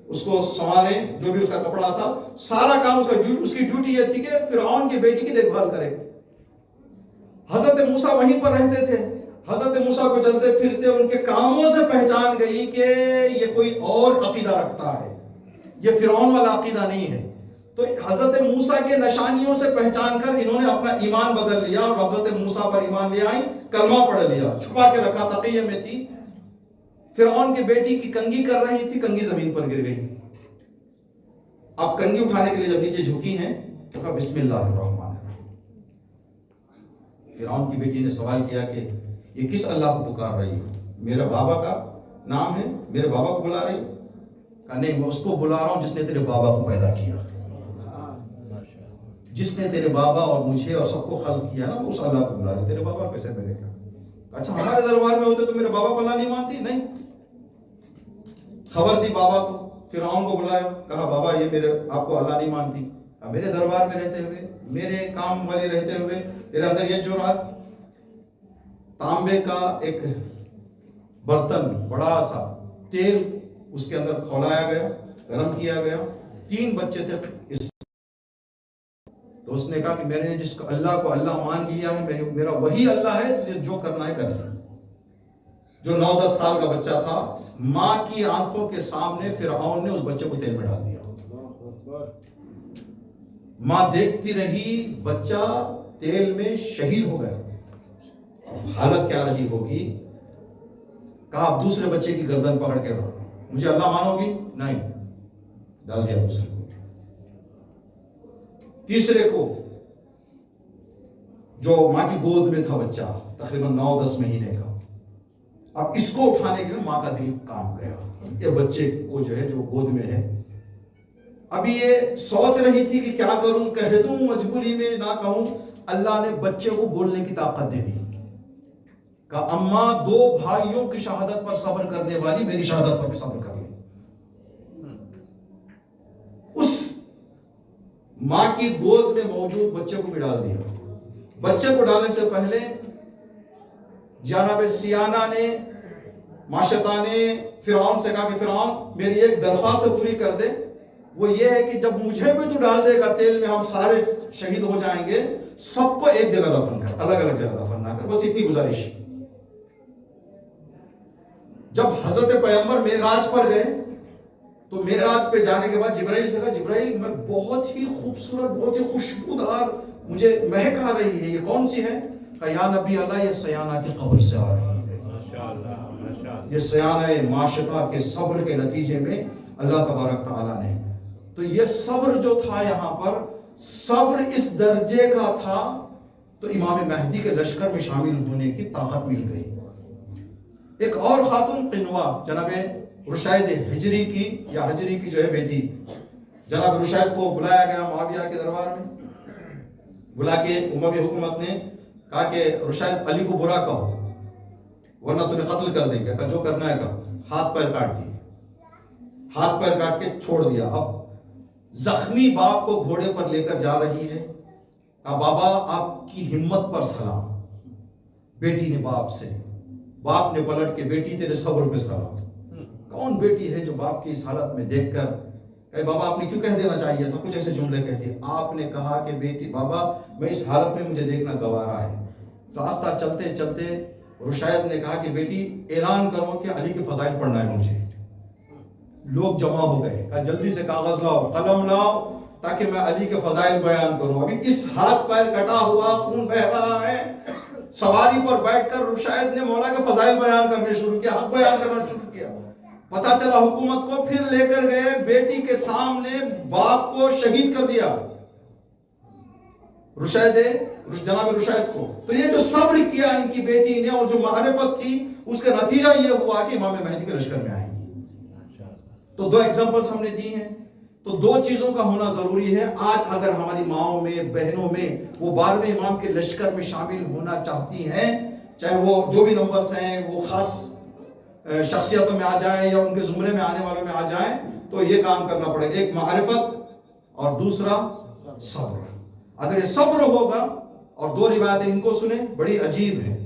اس کو سنوارے، جو بھی اس کا کپڑا تھا، سارا کام اس کی ڈیوٹی یہ تھی کہ فرعون کی بیٹی کی دیکھ بھال کرے۔ حضرت موسیٰ وہیں پر رہتے تھے، حضرت موسیٰ کو چلتے پھرتے ان کے کاموں سے پہچان گئی کہ یہ کوئی اور عقیدہ رکھتا ہے، یہ فرعون والا عقیدہ نہیں ہے۔ تو حضرت موسیٰ کے نشانیوں سے پہچان کر انہوں نے اپنا ایمان بدل لیا اور حضرت موسیٰ پر ایمان لے آئی، کلمہ پڑھ لیا، چھپا کے رکھا، تقیہ میں تھی۔ فرعون کی بیٹی کی کنگھی کر رہی تھی، کنگھی زمین پر گر گئی۔ اب کنگھی اٹھانے کے لیے جب نیچے جھکی ہیں تو کہا بسم اللہ الرحمن الرحیم۔ فرعون کی بیٹی نے سوال کیا کہ یہ کس اللہ کو پکار رہی ہو؟ میرے بابا کا نام ہے، میرے بابا کو بلا رہی ہو؟ کہا نہیں، میں اس کو بلا رہا ہوں جس نے تیرے بابا کو پیدا کیا، جس نے تیرے بابا اور مجھے اور سب کو خلق کیا نا، اس اللہ کو بلا رہی، تیرے بابا کیسے میں نے کہا اچھا ہمارے دربار میں ہوتے تو میرے بابا کو اللہ نہیں مانتی؟ نہیں۔ خبر دی بابا کو، فرعون کو بلایا، کہا بابا یہ میرے آپ کو اللہ نہیں مانتی، میرے دربار میں رہتے ہوئے، میرے کام والی رہتے ہوئے تیرے اندر یہ جرات۔ تانبے کا ایک برتن بڑا سا، تیل اس کے اندر کھولایا گیا، گرم کیا گیا، 3 بچے تھے اس، تو اس نے کہا کہ میں نے جس کو اللہ مان لیا ہے، میرا وہی اللہ ہے، تجھے جو کرنا ہے کر لے۔ جو 9-10 سال کا بچہ تھا، ماں کی آنکھوں کے سامنے فرعون نے اس بچے کو تیل میں ڈال دیا۔ ماں دیکھتی رہی، بچہ تیل میں شہید ہو گیا۔ حالت کیا رہی ہوگی؟ کہا اب دوسرے بچے کی گردن پکڑ کے رہو، مجھے اللہ مانو گی؟ نہیں، ڈال دیا دوسرے کو۔ تیسرے کو، جو ماں کی گود میں تھا بچہ، تقریباً 9-10 مہینے کا، اب اس کو اٹھانے کے لیے ماں کا دل کام گیا، یہ بچے کو جو ہے جو گود میں ہے۔ ابھی یہ سوچ رہی تھی کہ کیا کروں، کہہ دوں مجبوری میں، نہ کہوں۔ اللہ نے بچے کو بولنے کی طاقت دے دی، کہا اماں 2 بھائیوں کی شہادت پر صبر کرنے والی میری شہادت پر بھی صبر کر لیں۔ اس ماں کی گود میں موجود بچے کو بھی ڈال دیا۔ بچے کو ڈالنے سے پہلے جناب سیانہ نے، معشطہ نے فرعون سے کہا کہ فرعون میری ایک درخواست پوری کر دے، وہ یہ ہے کہ جب مجھے بھی تو ڈال دے گا تیل میں، ہم سارے شہید ہو جائیں گے، سب کو ایک جگہ دفن کر، الگ الگ جگہ دفن نہ کر، بس اتنی گزارش۔ جب حضرت پیغمبر معراج پر گئے تو معراج پہ جانے کے بعد جبرائیل سے کہا جبرائیل میں بہت ہی خوبصورت، بہت ہی خوشبودار مجھے مہک آ رہی ہے، یہ کون سی ہے؟ کہا یا نبی اللہ یہ سیانہ کی قبر سے آ رہی ہے، یہ سیانہ معشطہ کے صبر کے نتیجے میں اللہ تبارک تعالیٰ نے، تو یہ صبر جو تھا یہاں پر، صبر اس درجے کا تھا تو امام مہدی کے لشکر میں شامل ہونے کی طاقت مل گئی۔ ایک اور خاتون قنوہ، جناب رشید ہجری کی یا ہجری کی جو ہے بیٹی، جناب رشید کو بلایا گیا معاویہ کے دربار میں، بلا کے اموی حکومت نے کہا کہ رشید علی کو برا کہو ورنہ تمہیں قتل کر دیں گے، کہا جو کرنا ہے کر، ہاتھ پیر کاٹ دیے، ہاتھ پیر کاٹ کے چھوڑ دیا۔ اب زخمی باپ کو گھوڑے پر لے کر جا رہی ہے، کہا بابا آپ کی ہمت پر سلام۔ بیٹی نے باپ سے، باپ نے پلٹ کے بیٹی تیرے صبر پہ سلام۔ کون بیٹی ہے جو باپ کی اس حالت میں دیکھ کر کہ بابا آپ نے کیوں کہہ دینا چاہیے تھا، کچھ ایسے جملے کہتی ہے، آپ نے کہا کہ بیٹی بابا میں اس حالت میں مجھے دیکھنا گوارا ہے۔ راستہ چلتے چلتے رشید نے کہا کہ بیٹی اعلان کرو کہ علی کے فضائل پڑھنا ہے مجھے۔ لوگ جمع ہو گئے، کہا جلدی سے کاغذ لاؤ، قلم لاؤ تاکہ میں علی کے فضائل بیان کروں۔ ابھی اس ہاتھ پیر کٹا ہوا، خون بہ رہا ہے، سواری پر بیٹھ کر رشید نے مولا کے فضائل بیان کرنے شروع کیا، حق بیان کرنا شروع کیا۔ پتا چلا حکومت کو، پھر لے کر گئے بیٹی کے سامنے، باپ کو شہید کر دیا جناب رشید کو۔ تو یہ جو صبر کیا ان کی بیٹی نے اور جو معرفت تھی، اس کا نتیجہ یہ ہوا کہ امام مہدی کے لشکر میں آئیں گے۔ تو 2 ایگزامپلز ہم نے دی ہیں۔ تو 2 چیزوں کا ہونا ضروری ہے۔ آج اگر ہماری ماؤں میں، بہنوں میں وہ 12ویں امام کے لشکر میں شامل ہونا چاہتی ہیں، چاہے وہ جو بھی نمبرز ہیں وہ خاص شخصیتوں میں آ جائیں یا ان کے زمرے میں آنے والوں میں آ جائیں، تو یہ کام کرنا پڑے، ایک معرفت اور دوسرا صبر۔ اگر یہ صبر ہوگا، اور 2 روایتیں ان کو سنیں، بڑی عجیب ہیں۔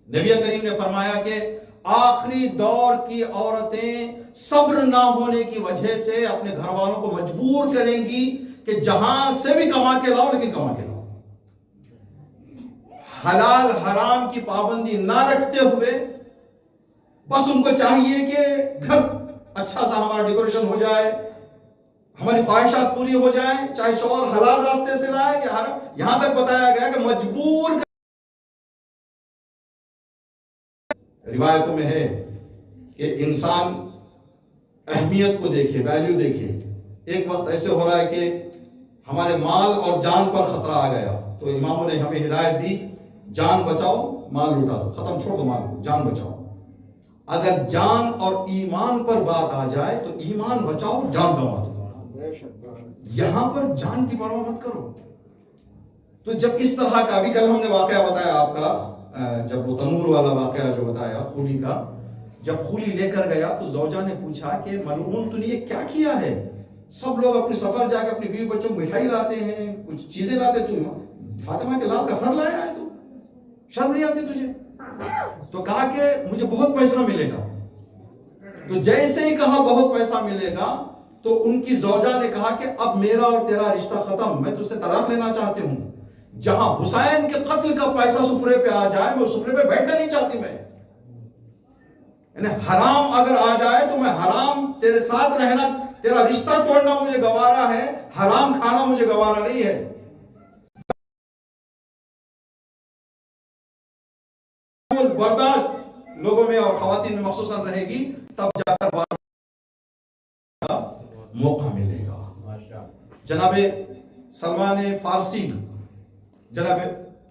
نبی کریم نے فرمایا کہ آخری دور کی عورتیں صبر نہ ہونے کی وجہ سے اپنے گھر والوں کو مجبور کریں گی کہ جہاں سے بھی کما کے لاؤ، لیکن کما کے لاؤ. حلال حرام کی پابندی نہ رکھتے ہوئے بس ان کو چاہیے کہ گھر اچھا سا ہمارا ڈیکوریشن ہو جائے، ہماری خواہشات پوری ہو جائیں، چاہے شوہر حلال راستے سے لائے یا حرام. یہاں تک بتایا گیا کہ مجبور. روایتوں میں ہے کہ انسان اہمیت کو دیکھے، ویلیو دیکھے. ایک وقت ایسے ہو رہا ہے کہ ہمارے مال اور جان پر خطرہ آ گیا، تو اماموں نے ہمیں ہدایت دی، جان بچاؤ مال لوٹا دو، ختم چھوڑ دو مال، جان بچاؤ. اگر جان اور ایمان پر بات آ جائے تو ایمان بچاؤ، جان گنوا دو. یہاں پر جان کی پرواہ مت کرو. تو جب اس طرح کا، ابھی کل ہم نے واقعہ بتایا آپ کا، جب وہ تنور والا واقعہ جو بتایا خولی کا، جب خولی لے کر گیا تو زوجہ نے پوچھا کہ ملعون تو نے یہ کیا کیا ہے؟ سب لوگ اپنے سفر جا کے اپنی بیوی بچوں کو مٹھائی لاتے ہیں، کچھ چیزیں لاتے، تو فاطمہ کے لال کا سر لایا ہے، تو شرم نہیں آتی تجھے؟ تو کہا کہ مجھے بہت پیسہ ملے گا. تو جیسے ہی کہا بہت پیسہ ملے گا تو ان کی زوجہ نے کہا کہ اب میرا اور تیرا رشتہ ختم، میں تجھ سے طلاق لینا چاہتی ہوں. جہاں حسین کے قتل کا پیسہ سفرے پہ آ جائے، میں سفرے پہ بیٹھنا نہیں چاہتی. میں یعنی حرام اگر آ جائے تو میں حرام تیرے ساتھ رہنا، تیرا رشتہ توڑنا مجھے گوارا ہے، حرام کھانا مجھے گوارا نہیں ہے. برداشت لوگوں میں اور خواتین میں مخصوصاً رہے گی، تب جا کر موقع ملے گا. جناب سلمان فارسی، جناب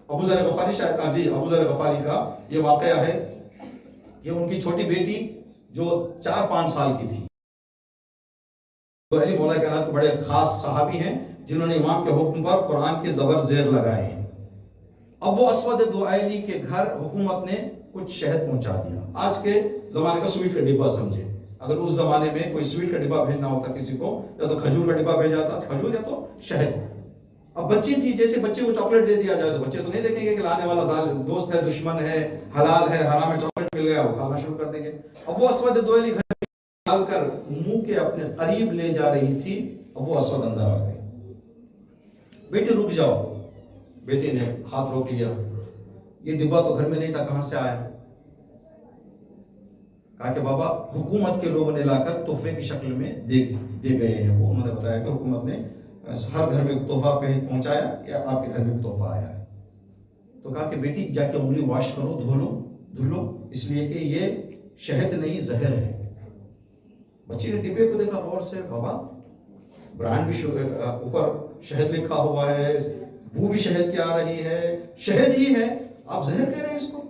ابو ذر غفاری، شاید جی ابو ذر غفاری کا یہ واقعہ ہے. یہ ان کی چھوٹی بیٹی جو 4-5 سال کی تھی. علی مولا کائنات کے بڑے خاص صحابی ہیں جنہوں نے امام کے حکم پر قرآن کے زبر زیر لگائے ہیں. اب وہ اسود دعائلی کے گھر حکومت نے کچھ شہد پہنچا دیا. آج کے زمانے کا سویٹ کا ڈبہ سمجھے. اگر اس زمانے میں کوئی سویٹ کا ڈبہ بھیجنا ہوتا کسی کو، یا تو کھجور کا ڈبہ بھیجا جاتا، کھجور یا تو شہد. اب بچی تھی، جیسے بچے کو چاکلیٹ دے دیا جائے تو بچے تو نہیں دیکھیں گے کہ لانے والا دوست ہے، دشمن ہے، حلال ہے، حرام ہے، چاکلیٹ مل گیا وہ کھانا شروع کر دیں گے. اب وہ اسود دعائلی گھر میں ڈال کر منہ کے اپنے قریب لے جا رہی تھی. اب وہ اسود اندر آ گئی. بیٹی رک جاؤ. بیٹی نے ہاتھ روک لیا. یہ ڈبہ تو گھر میں نہیں تھا، کہاں سے آیا؟ کہا کہ بابا حکومت کے لوگوں نے لا کر تحفے کی شکل میں دے گئے ہیں. وہ انہوں نے بتایا کہ حکومت نے ہر گھر میں تحفہ پہنچایا یا آپ کے گھر میں تحفہ آیا ہے. تو کہا کہ بیٹی جا کے انگلی واش کرو، دھو لو، اس لیے کہ یہ شہد نہیں زہر ہے. بچی نے ڈبے کو دیکھا غور سے. بابا برانڈ بھی اوپر شہد لکھا ہوا ہے، وہ بھی شہد کی آ رہی ہے، شہد ہی ہے، آپ زہر کہہ رہے ہیں اس کو؟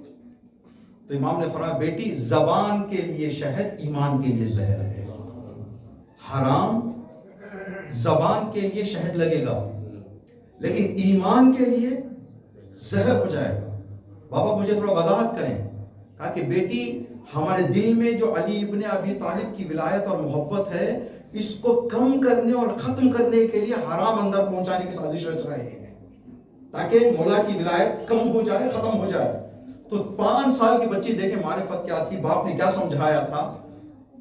تو امام نے فرمایا بیٹی زبان کے لیے شہد، ایمان کے لیے زہر ہے. حرام زبان کے لیے شہد لگے گا لیکن ایمان کے لیے زہر ہو جائے گا. بابا مجھے تھوڑا وضاحت کریں. کہا کہ بیٹی ہمارے دل میں جو علی ابن ابی طالب کی ولایت اور محبت ہے، اس کو کم کرنے اور ختم کرنے کے لیے حرام اندر پہنچانے کی سازش رچ رہے ہیں تاکہ مولا کی ولایت کم ہو جائے، ختم ہو جائے. تو 5 سال کی بچی دیکھیں معرفت کیا تھی، باپ نے کیا سمجھایا تھا.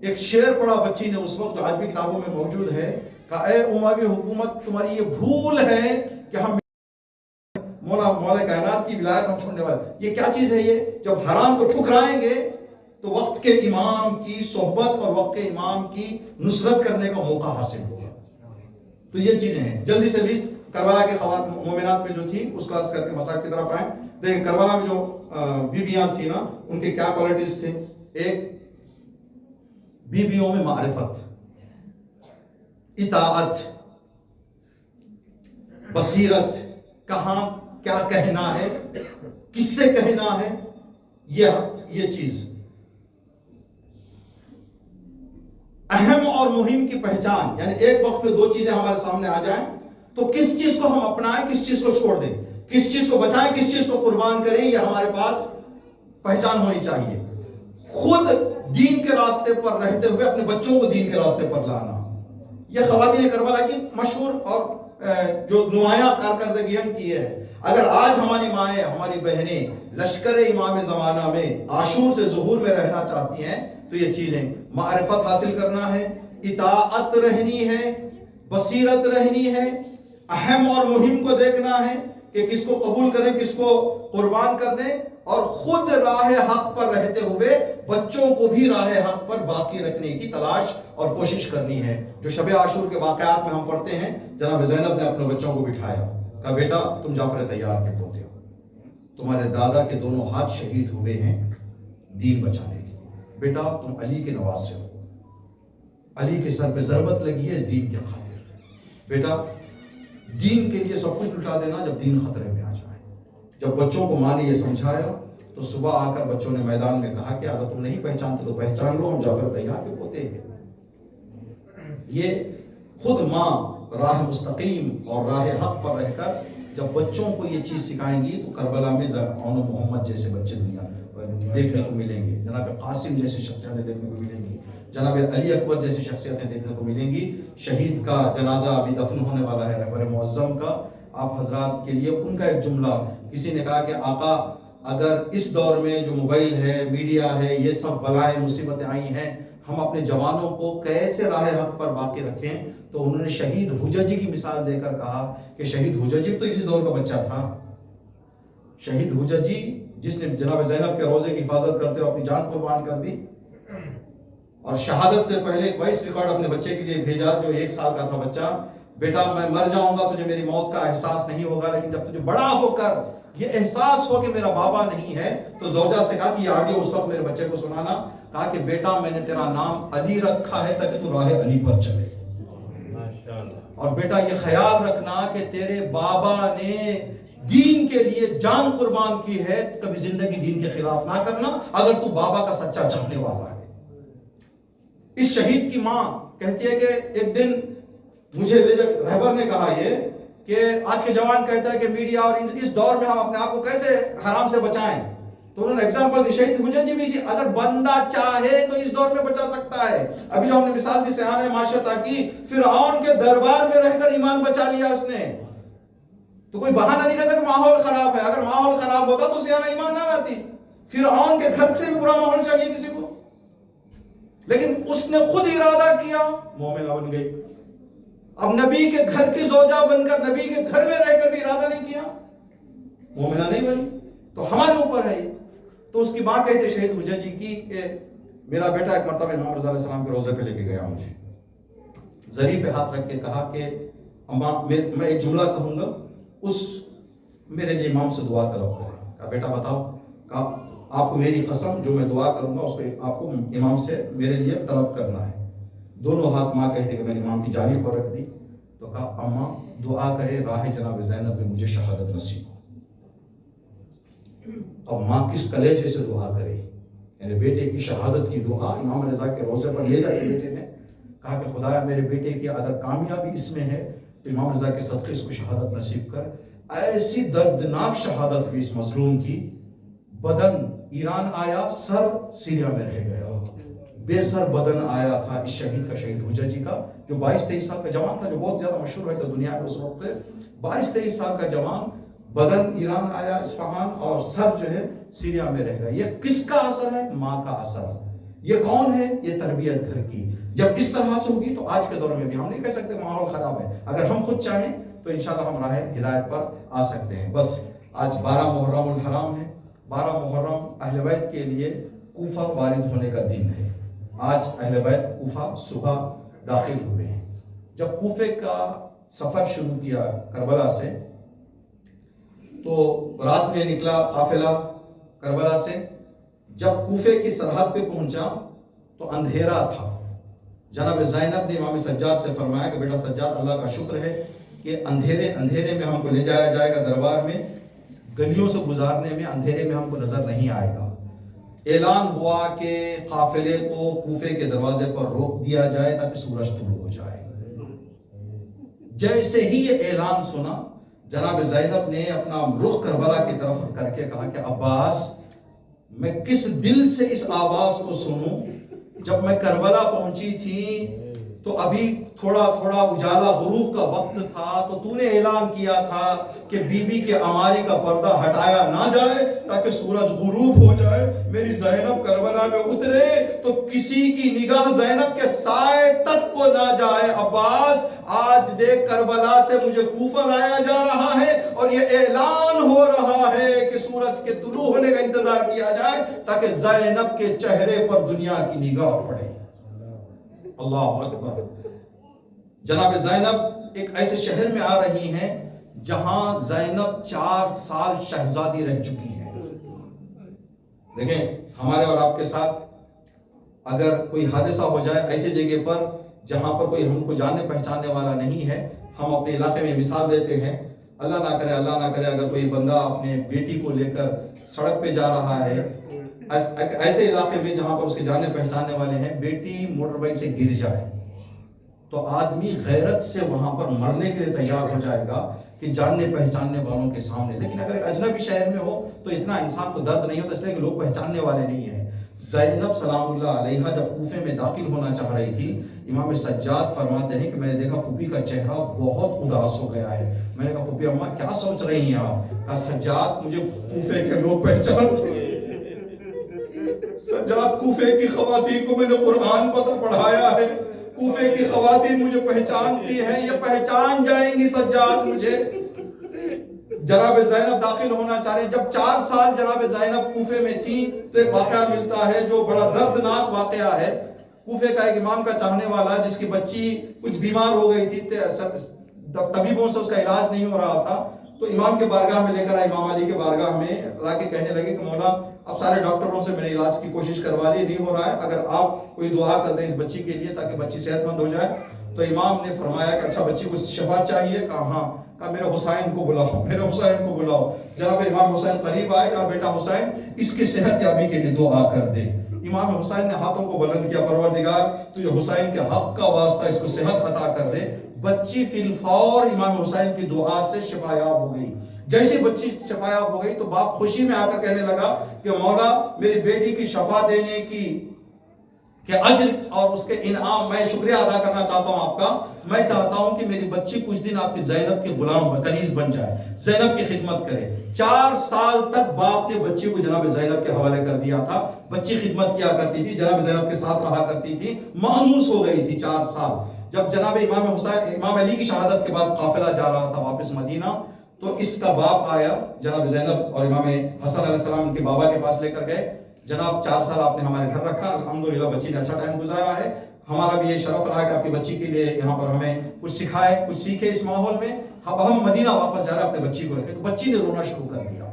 ایک شعر پڑھا بچی نے اس وقت جو آج بھی کتابوں میں موجود ہے. کہا اے اموی حکومت، تمہاری یہ بھول ہے کہ ہم مولا کائنات کی ولایت ہم چھوڑنے والے. یہ کیا چیز ہے؟ یہ جب حرام کو ٹھکرائیں گے تو وقت کے امام کی صحبت اور وقت کے امام کی نصرت کرنے کا موقع حاصل ہوگا. تو یہ چیزیں ہیں. جلدی سے لسٹ کربلا کے خواتین مومنات میں جو تھی اس کا عرض کر کے مسائل کی طرف آئیں. دیکھیں کربلا میں جو بیویاں تھیں نا، ان کے کیا کوالٹیز تھے. ایک، بیویوں میں معرفت، اطاعت، بصیرت، کہاں کیا کہنا ہے، کس سے کہنا ہے، یہ چیز اہم اور مہم کی پہچان. یعنی ایک وقت میں 2 چیزیں ہمارے سامنے آ جائیں تو کس چیز کو ہم اپنائیں، کس چیز کو چھوڑ دیں، کس چیز کو بچائیں، کس چیز کو قربان کریں، یہ ہمارے پاس پہچان ہونی چاہیے. خود دین کے راستے پر رہتے ہوئے اپنے بچوں کو دین کے راستے پر لانا، یہ خواتین کربلا کی مشہور اور جو نمایاں کارکردگیاں کی ہے. اگر آج ہماری مائیں ہماری بہنیں لشکر امام زمانہ میں عاشور سے ظہور میں رہنا چاہتی ہیں تو یہ چیزیں معرفت حاصل کرنا ہے، اطاعت رہنی ہے، بصیرت رہنی ہے، اہم اور مہم کو دیکھنا ہے کہ کس کو قبول کریں کس کو قربان کر دیں، اور خود راہ حق پر رہتے ہوئے بچوں کو بھی راہ حق پر باقی رکھنے کی تلاش اور کوشش کرنی ہے۔ جو شب عاشور کے واقعات میں ہم پڑھتے ہیں، جناب زینب نے اپنے بچوں کو بٹھایا، کہا بیٹا تم جعفر طیار کے پوتے ہو، تمہارے دادا کے دونوں ہاتھ شہید ہوئے ہیں دین بچانے کے لیے، بیٹا تم علی کے نواسے ہو، علی کے سر پہ ضربت لگی ہے اس دین کے خاطر، بیٹا دین کے لیے سب کچھ لٹا دینا جب دین خطرے میں آ جائے۔ جب بچوں کو ماں نے یہ سمجھایا تو صبح آ کر بچوں نے میدان میں کہا کہ اگر تم نہیں پہچانتے تو پہچان لو، ہم جعفر طیار کے پوتے ہیں۔ یہ خود ماں راہ مستقیم اور راہ حق پر رہ کر جب بچوں کو یہ چیز سکھائیں گی تو کربلا میں اون و محمد جیسے بچے دنیا دیکھنے کو ملیں گے، جناب قاسم جیسی شخصیتیں دیکھنے کو ملیں گی، جناب علی اکبر جیسی شخصیتیں دیکھنے کو ملیں گی۔ شہید کا جنازہ ابھی دفن ہونے والا ہے رہبر معظم کا، آپ حضرات کے لیے ان کا ایک جملہ، کسی نے کہا کہ آقا اگر اس دور میں جو موبائل ہے، میڈیا ہے، یہ سب بلائیں مصیبتیں آئی ہیں، ہم اپنے جوانوں کو کیسے راہ حق پر باقی رکھیں؟ تو انہوں نے شہید حججی کی مثال دے کر کہا کہ شہید حججی تو اسی دور کا بچہ تھا، شہید حججی جس نے جناب زینب کے روزے کی حفاظت کرتے ہوئے اپنی جان قربان کر دی، اور شہادت سے پہلے ایک وائس ریکارڈ اپنے بچے کے لیے بھیجا جو 1 سال کا تھا بچہ، بیٹا میں مر جاؤں گا تجھے میری موت کا احساس نہیں ہوگا، لیکن جب تجھے بڑا ہو کر یہ احساس ہو کہ میرا بابا نہیں ہے تو زوجہ سے کہا کہ یہ آڈیو اس وقت میرے بچے کو سنانا، کہا کہ بیٹا میں نے تیرا نام علی رکھا ہے تاکہ تو راہ علی پر چلے، اور بیٹا یہ خیال رکھنا کہ تیرے بابا نے دین کے لیے جان قربان کی ہے، کبھی زندگی دین کے خلاف نہ کرنا اگر تو بابا کا سچا چاہنے والا ہے۔ اس شہید کی ماں کہتی ہے کہ ایک دن مجھے رہبر نے کہا یہ کہ آج کے جوان کہتا ہے کہ میڈیا اور اس دور میں ہم اپنے آپ کو کیسے حرام سے بچائیں، تو انہوں نے ایگزامپل دی شہید حججی بھی اسی، اگر بندہ چاہے تو اس دور میں بچا سکتا ہے۔ ابھی جو ہم نے مثال دی سیانہ معاشرہ کی، فرعون کے دربار میں رہ کر ایمان بچا لیا اس نے، تو کوئی بہانہ نہیں کرتا کہ ماحول خراب ہے، اگر ماحول خراب ہوتا تو سیانہ ایمان نہ آتی، فرعون کے گھر سے بھی برا ماحول چاہیے کسی کو، لیکن اس نے خود ارادہ کیا، مومنہ بن گئی۔ اب نبی کے گھر کی زوجہ بن کر نبی کے گھر میں رہ کر بھی ارادہ نہیں کیا، مومنہ نہیں بنی، تو ہمارے اوپر ہے یہ۔ تو اس کی ماں کہتے شہید حججی کی کہ میرا بیٹا ایک مرتبہ امام رضا علیہ السلام کے روزے پہ لے کے گیا، مجھے زری پہ ہاتھ رکھ کے کہا کہ اماں میں ایک جملہ کہوں گا، اس میرے لیے امام سے دعا طلب کرے۔ کہا بیٹا بتاؤ، کہا آپ کو میری قسم جو میں دعا کروں گا اس کو آپ کو امام سے میرے لیے طلب کرنا ہے۔ دونوں ہاتھ ماں کہتے کہ میں نے امام کی جانب پر رکھ دی، تو کہا اماں دعا کرے راہ جناب زینب میں مجھے شہادت نصیب ہو۔ اب ماں کس کلیجے سے دعا کرے، یعنی بیٹے کی شہادت کی دعا امام رضا کے روزے پر لے جائے، بیٹے نے کہا کہ خدایا میرے بیٹے کی اگر کامیابی اس میں ہے تو امام رضا کے صدقے اس کو شہادت نصیب کر۔ ایسی دردناک شہادت ہوئی اس مظلوم کی، بدن ایران آیا، سر سیریا میں رہ گیا، بے سر بدن آیا تھا اس شہید کا، شہید حججی کا، جو 22-23 سال کا جوان تھا، جو بہت زیادہ مشہور ہے تو دنیا میں اس وقت 22-23 سال کا جوان، بدن ایران آیا اصفہان، اور سر جو ہے سیریا میں رہ گیا۔ یہ کس کا اثر ہے؟ ماں کا اثر۔ یہ کون ہے؟ یہ تربیت گھر کی۔ جب اس طرح سے ہوگی تو آج کے دور میں بھی ہم نہیں کہہ سکتے ماحول خراب ہے، اگر ہم خود چاہیں تو انشاءاللہ ہم راہ ہدایت پر آ سکتے ہیں۔ بس آج 12 محرم الحرام ہے، 12 محرم اہل بیت کے لیے کوفہ وارد ہونے کا دن ہے۔ آج اہل بیت کوفہ صبح داخل ہوئے ہیں۔ جب کوفے کا سفر شروع کیا کربلا سے تو رات میں نکلا قافلہ کربلا سے، جب کوفے کی سرحد پہ پہنچا تو اندھیرا تھا۔ جناب زینب نے امام سجاد سے فرمایا کہ بیٹا سجاد اللہ کا شکر ہے کہ اندھیرے میں ہم کو لے جایا جائے گا دربار میں، گلیوں سے گزارنے میں اندھیرے میں ہم کو نظر نہیں آئے گا۔ اعلان ہوا کہ قافلے کو کوفے کے دروازے پر روک دیا جائے تاکہ سورج طلوع ہو جائے۔ جیسے ہی یہ اعلان سنا، جناب زینب نے اپنا رخ کربلا کی طرف کر کے کہا کہ عباس میں کس دل سے اس آواز کو سنوں؟ جب میں کربلا پہنچی تھی تو ابھی تھوڑا تھوڑا اجالا غروب کا وقت تھا، تو تو نے اعلان کیا تھا کہ بی بی کے عماری کا پردہ ہٹایا نہ جائے تاکہ سورج غروب ہو جائے، میری زینب کربلا میں اترے تو کسی کی نگاہ زینب کے سائے تک کو نہ جائے۔ عباس آج دیکھ کربلا سے مجھے کوفہ لایا جا رہا ہے اور یہ اعلان ہو رہا ہے کہ سورج کے طلوع ہونے کا انتظار کیا جائے تاکہ زینب کے چہرے پر دنیا کی نگاہ پڑے۔ اللہ اکبر۔ جناب زینب ایک ایسے شہر میں آ رہی ہیں جہاں زینب 4 سال شہزادی رہ چکی ہے۔ دیکھیں ہمارے اور آپ کے ساتھ اگر کوئی حادثہ ہو جائے ایسی جگہ پر جہاں پر کوئی ہم کو جاننے پہچاننے والا نہیں ہے، ہم اپنے علاقے میں مثال دیتے ہیں، اللہ نہ کرے اگر کوئی بندہ اپنے بیٹی کو لے کر سڑک پہ جا رہا ہے ایسے علاقے میں جہاں پر اس کے جاننے پہچاننے والے ہیں، بیٹی موٹر بائک سے گر جائے تو آدمی غیرت سے وہاں پر مرنے کے لیے تیار ہو جائے گا کہ جاننے پہچاننے والوں کے سامنے۔ لیکن اگر ایک اجنبی شہر میں ہو تو اتنا انسان کو درد نہیں ہوتا، اس لیے کہ لوگ پہچاننے والے نہیں ہیں۔ زینب سلام اللہ علیہا جب کوفے میں داخل ہونا چاہ رہی تھی، امام سجاد فرماتے ہیں کہ میں نے دیکھا پھوپھی کا چہرہ بہت اداس ہو گیا ہے۔ میں نے کہا پھوپھی اماں کیا سوچ رہی ہیں آپ؟ کہا سجاد مجھے کوفے کے لوگ پہچانتے ہیں، سجاد کوفے کی خواتین کو میں نے قرآن پڑھایا ہے، کوفے کی خواتین مجھے پہچانتی ہیں، یہ پہچان جائیں گی سجاد مجھے۔ جناب زینب داخل ہونا چاہ رہے ہیں۔ جب 4 سال جناب زینب کوفے میں تھی تو ایک واقعہ ملتا ہے جو بڑا دردناک واقعہ ہے۔ کوفے کا ایک امام کا چاہنے والا جس کی بچی کچھ بیمار ہو گئی تھی، طبیبوں سے اس کا علاج نہیں ہو رہا تھا، تو امام کے بارگاہ میں لے کر آئے، امام علی کے بارگاہ میں لا کے کہنے لگے کہ مولا اب سارے ڈاکٹروں سے میں نے علاج کی کوشش کروا لی، نہیں ہو رہا ہے، اگر آپ کوئی دعا کر دیں اس بچی کے لیے تاکہ بچی صحت مند ہو جائے۔ تو امام نے فرمایا کہ اچھا بچی کو شفا چاہیے؟ کہا ہاں۔ کہا میرے حسین کو بلاؤ، میرے حسین کو بلاؤ۔ جناب امام حسین قریب آئے، کہا بیٹا حسین اس کی صحت یابی کے لیے دعا کر دے۔ امام حسین نے ہاتھوں کو بلند کیا، پروردگار تجھے حسین کے حق کا واسطہ اس کو صحت عطا کر دے۔ بچی فی الفور امام حسین کی دعا سے شفایاب ہو گئی۔ جیسے بچی شفایاب ہو گئی تو باپ خوشی میں آ کر کہنے لگا کہ مولا میری بیٹی کی شفا دینے کی کہ اجر اور اس کے انعام میں شکریہ ادا کرنا چاہتا ہوں آپ کا۔ میں چاہتا ہوں کہ میری بچی کچھ دن آپ کی زینب کے غلام کنیز بن جائے، زینب کی خدمت کرے۔ 4 سال تک باپ نے بچی کو جناب زینب کے حوالے کر دیا تھا۔ بچی خدمت کیا کرتی تھی، جناب زینب کے ساتھ رہا کرتی تھی، مانوس ہو گئی تھی 4 سال۔ جب جناب امام علی کی شہادت کے بعد قافلہ جا رہا تھا واپس مدینہ، تو اس کا باپ آیا، جناب زینب اور امام حسن علیہ السلام کے بابا کے پاس لے کر گئے۔ جناب 4 سال آپ نے ہمارے گھر رکھا، الحمدللہ بچی نے اچھا ٹائم گزارا ہے، ہمارا بھی یہ شرف رہا کہ آپ کی بچی کے لیے یہاں پر ہمیں کچھ سکھائے، کچھ سیکھے اس ماحول میں۔ اب ہم مدینہ واپس جا رہے ہیں اپنے بچی کو رکھے۔ تو بچی نے رونا شروع کر دیا،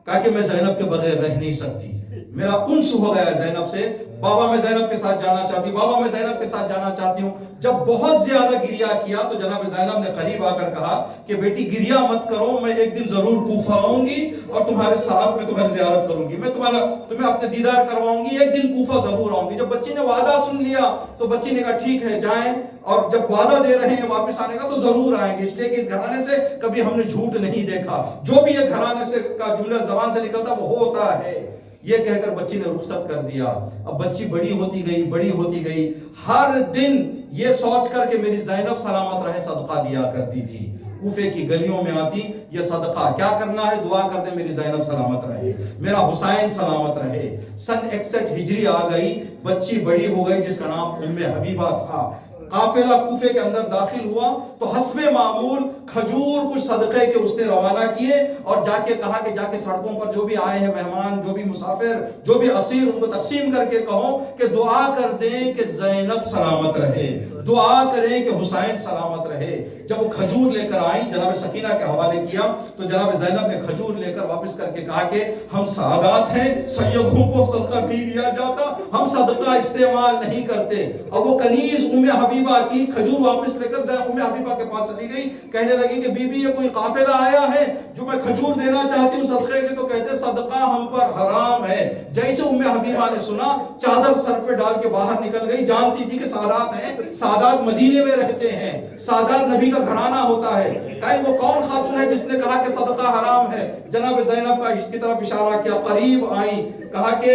کہا کہ میں زینب کے بغیر رہ نہیں سکتی، میرا انس ہو گیا ہے زینب سے، بابا میں زینب کے ساتھ جانا چاہتی ہوں، بابا میں زینب کے ساتھ جانا چاہتی ہوں۔ جب بہت زیادہ گریا کیا تو جناب زینب نے قریب آ کر کہا کہ بیٹی گریا مت کرو، میں ایک دن ضرور کوفہ آؤں گی اور تمہارے ساتھ میں تمہاری زیارت کروں گی، میں تمہیں اپنے دیدار کرواؤں گی، ایک دن کوفہ ضرور آؤں گی۔ جب بچی نے وعدہ سن لیا تو بچی نے کہا ٹھیک ہے جائیں، اور جب وعدہ دے رہے ہیں واپس آنے کا تو ضرور آئیں گے، اس لیے کہ اس گھرانے سے کبھی ہم نے جھوٹ نہیں دیکھا، جو بھی یہ گھرانے سے کا جملہ زبان سے نکلتا وہ ہوتا ہے۔ یہ کہہ کر بچی نے رخصت کر دیا۔ اب بچی بڑی ہوتی گئی، ہر دن یہ سوچ کر کہ میری زینب سلامت رہے صدقہ دیا کرتی تھی۔ کوفے کی گلیوں میں آتی، یہ صدقہ کیا کرنا ہے؟ دعا کر دے میری زینب سلامت رہے، میرا حسین سلامت رہے۔ سن 61 ہجری آ گئی، بچی بڑی ہو گئی جس کا نام ام حبیبہ تھا۔ قافلہ کوفے کے اندر داخل ہوا تو حسب معمول کھجور کچھ صدقے کے اس نے روانہ کیے اور جا کے کہا کہ جا کے سڑکوں پر جو بھی آئے ہیں مہمان، جو بھی مسافر، جو بھی اسیر، ان کو تقسیم کر کے کہو کہ دعا کر دیں کہ زینب سلامت رہے، دعا کریں کہ حسین سلامت رہے۔ جب وہ کھجور لے کر آئی، جناب سکینہ کے حوالے کیا تو جناب زینب نے کھجور لے کر واپس کر کے کہا کہ ہم سادات ہیں، سیدوں کو صدقہ نہیں دیا جاتا، ہم صدقہ استعمال نہیں کرتے۔ اب وہ کنیز ام حبیبہ کی کھجور واپس لے کر ام حبیبہ کے پاس چلی گئی، کہنے لگی کہ بی بی یہ کوئی قافلہ آیا ہے جو میں کھجور دینا چاہتی ہوں صدقے کے، تو کہتے صدقہ ہم پر حرام ہے۔ جیسے ام حبیبہ نے سنا چادر سر پہ ڈال کے باہر نکل گئی، جانتی تھی کہ سادات ہیں، سادات مدینے میں رہتے ہیں، سادات نبی کا گھرانہ ہوتا ہے۔ کہیں وہ کون خاتون ہے جس نے کہا کہ صدقہ حرام ہے؟ جناب زینب کا اس کی طرف اشارہ کیا، قریب آئیں، کہا کہ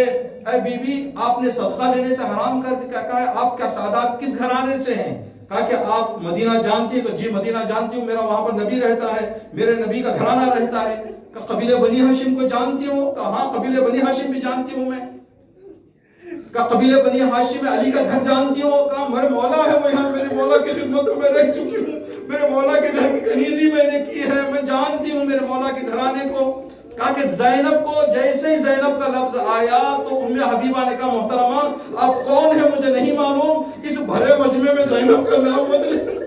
اے بی بی آپ نے صدقہ لینے سے حرام کر دیا. کہا ہے آپ کیا سادات کس گھرانے سے ہیں؟ کہا کہ آپ مدینہ جانتی ہیں؟ جی مدینہ جانتی ہوں، میرا وہاں پر نبی رہتا ہے، میرے نبی کا گھرانہ رہتا ہے. کہ قبیلہ بنی ہاشم کو جانتی ہو؟ کہا ہاں قبیلہ بنی ہاشم بھی جانتی ہوں میں. کہا قبیلہ بنی ہاشم میں علی کا گھر جانتی ہو؟ کہا میرے مولا ہے وہ یہاں، میرے مولا کی خدمت میں رہ چکی ہوں، میرے مولا کے گھر کی کنیزی میں نے کی ہے، میں جانتی ہوں میرے مولا کے گھرانے کو. کہا کہ زینب کو جیسے ہی زینب کا لفظ آیا تو ام حبیبہ نے کہا محترمہ آپ کون ہیں مجھے نہیں معلوم، اس بھرے مجمع میں زینب کا نام مت لینا،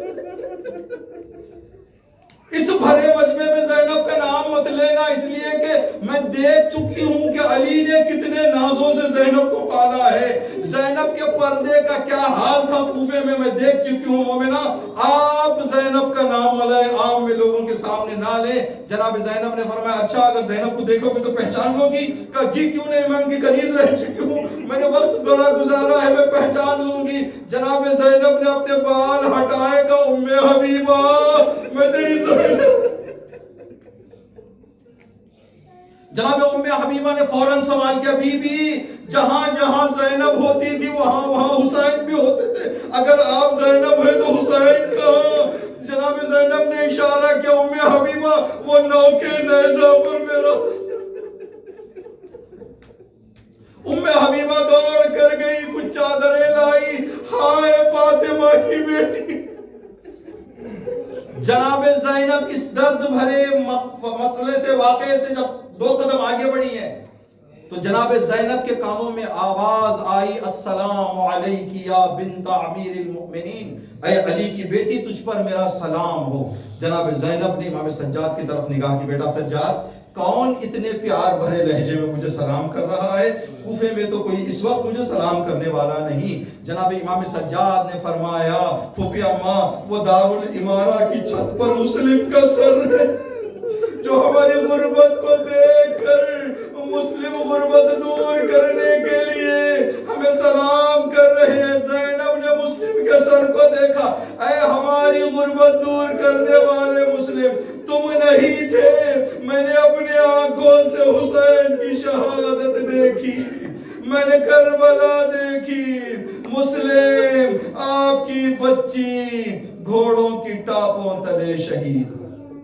اس بھرے مجمع میں زینب کا نام مت لینا، اس لیے کہ میں دیکھ چکی ہوں کہ علی نے کتنے نازوں سے زینب کو پالا ہے. زینب کے پردے کا کیا حال تھا کوفے میں دیکھ چکی ہوں. مومنہ آپ زینب کا نام ملائے عام میں لوگوں کے سامنے نہ لیں. جناب زینب نے فرمایا اچھا اگر زینب کو دیکھو گے تو پہچان لو گی؟ کہا جی کیوں نہیں، میں ان کی کنیز رہ چکی ہوں، میں نے وقت بڑا گزارا ہے، میں پہچان لوں گی. جناب زینب نے اپنے بال ہٹائے کہ ام حبیبہ میں تیری زینب. جناب ام حبیبہ نے فوراً سوال کیا بی بی جہاں جہاں زینب ہوتی تھی وہاں وہاں حسین بھی ہوتے تھے، اگر آپ زینب ہیں تو حسین کہاں؟ جناب زینب نے اشارہ کیا ام حبیبہ وہ نوکے نیزہ پر میرا حسین. ام حبیبہ دوڑ کر گئی، کچھ چادریں لائی، ہائے فاطمہ کی بیٹی. جناب زینب اس درد بھرے مسئلے سے واقعے سے جب 2 قدم آگے بڑھی ہے تو جناب زینب کے کانوں میں آواز آئی السلام علیکی یا بنت امیر المؤمنین، اے علی کی بیٹی تجھ پر میرا سلام ہو. جناب زینب نے امام سجاد کی طرف نگاہ کی، بیٹا سجاد کون اتنے پیار بھرے لہجے میں مجھے سلام کر رہا ہے؟ کوفے میں تو کوئی اس وقت مجھے سلام کرنے والا نہیں. جناب امام سجاد نے فرمایا پھوپھی اماں وہ دارالامارہ کی چھت پر مسلم کا سر ہے جو ہماری غربت کو دیکھ کر مسلم غربت دور کرنے کے لیے ہمیں سلام کر رہے ہیں. زینب نے مسلم کے سر کو دیکھا، اے ہماری غربت دور کرنے والے مسلم تم نہیں تھے، میں نے اپنے آنکھوں سے حسین کی شہادت دیکھی، میں نے کربلا دیکھی. مسلم آپ کی بچی گھوڑوں کی ٹاپوں تلے شہید.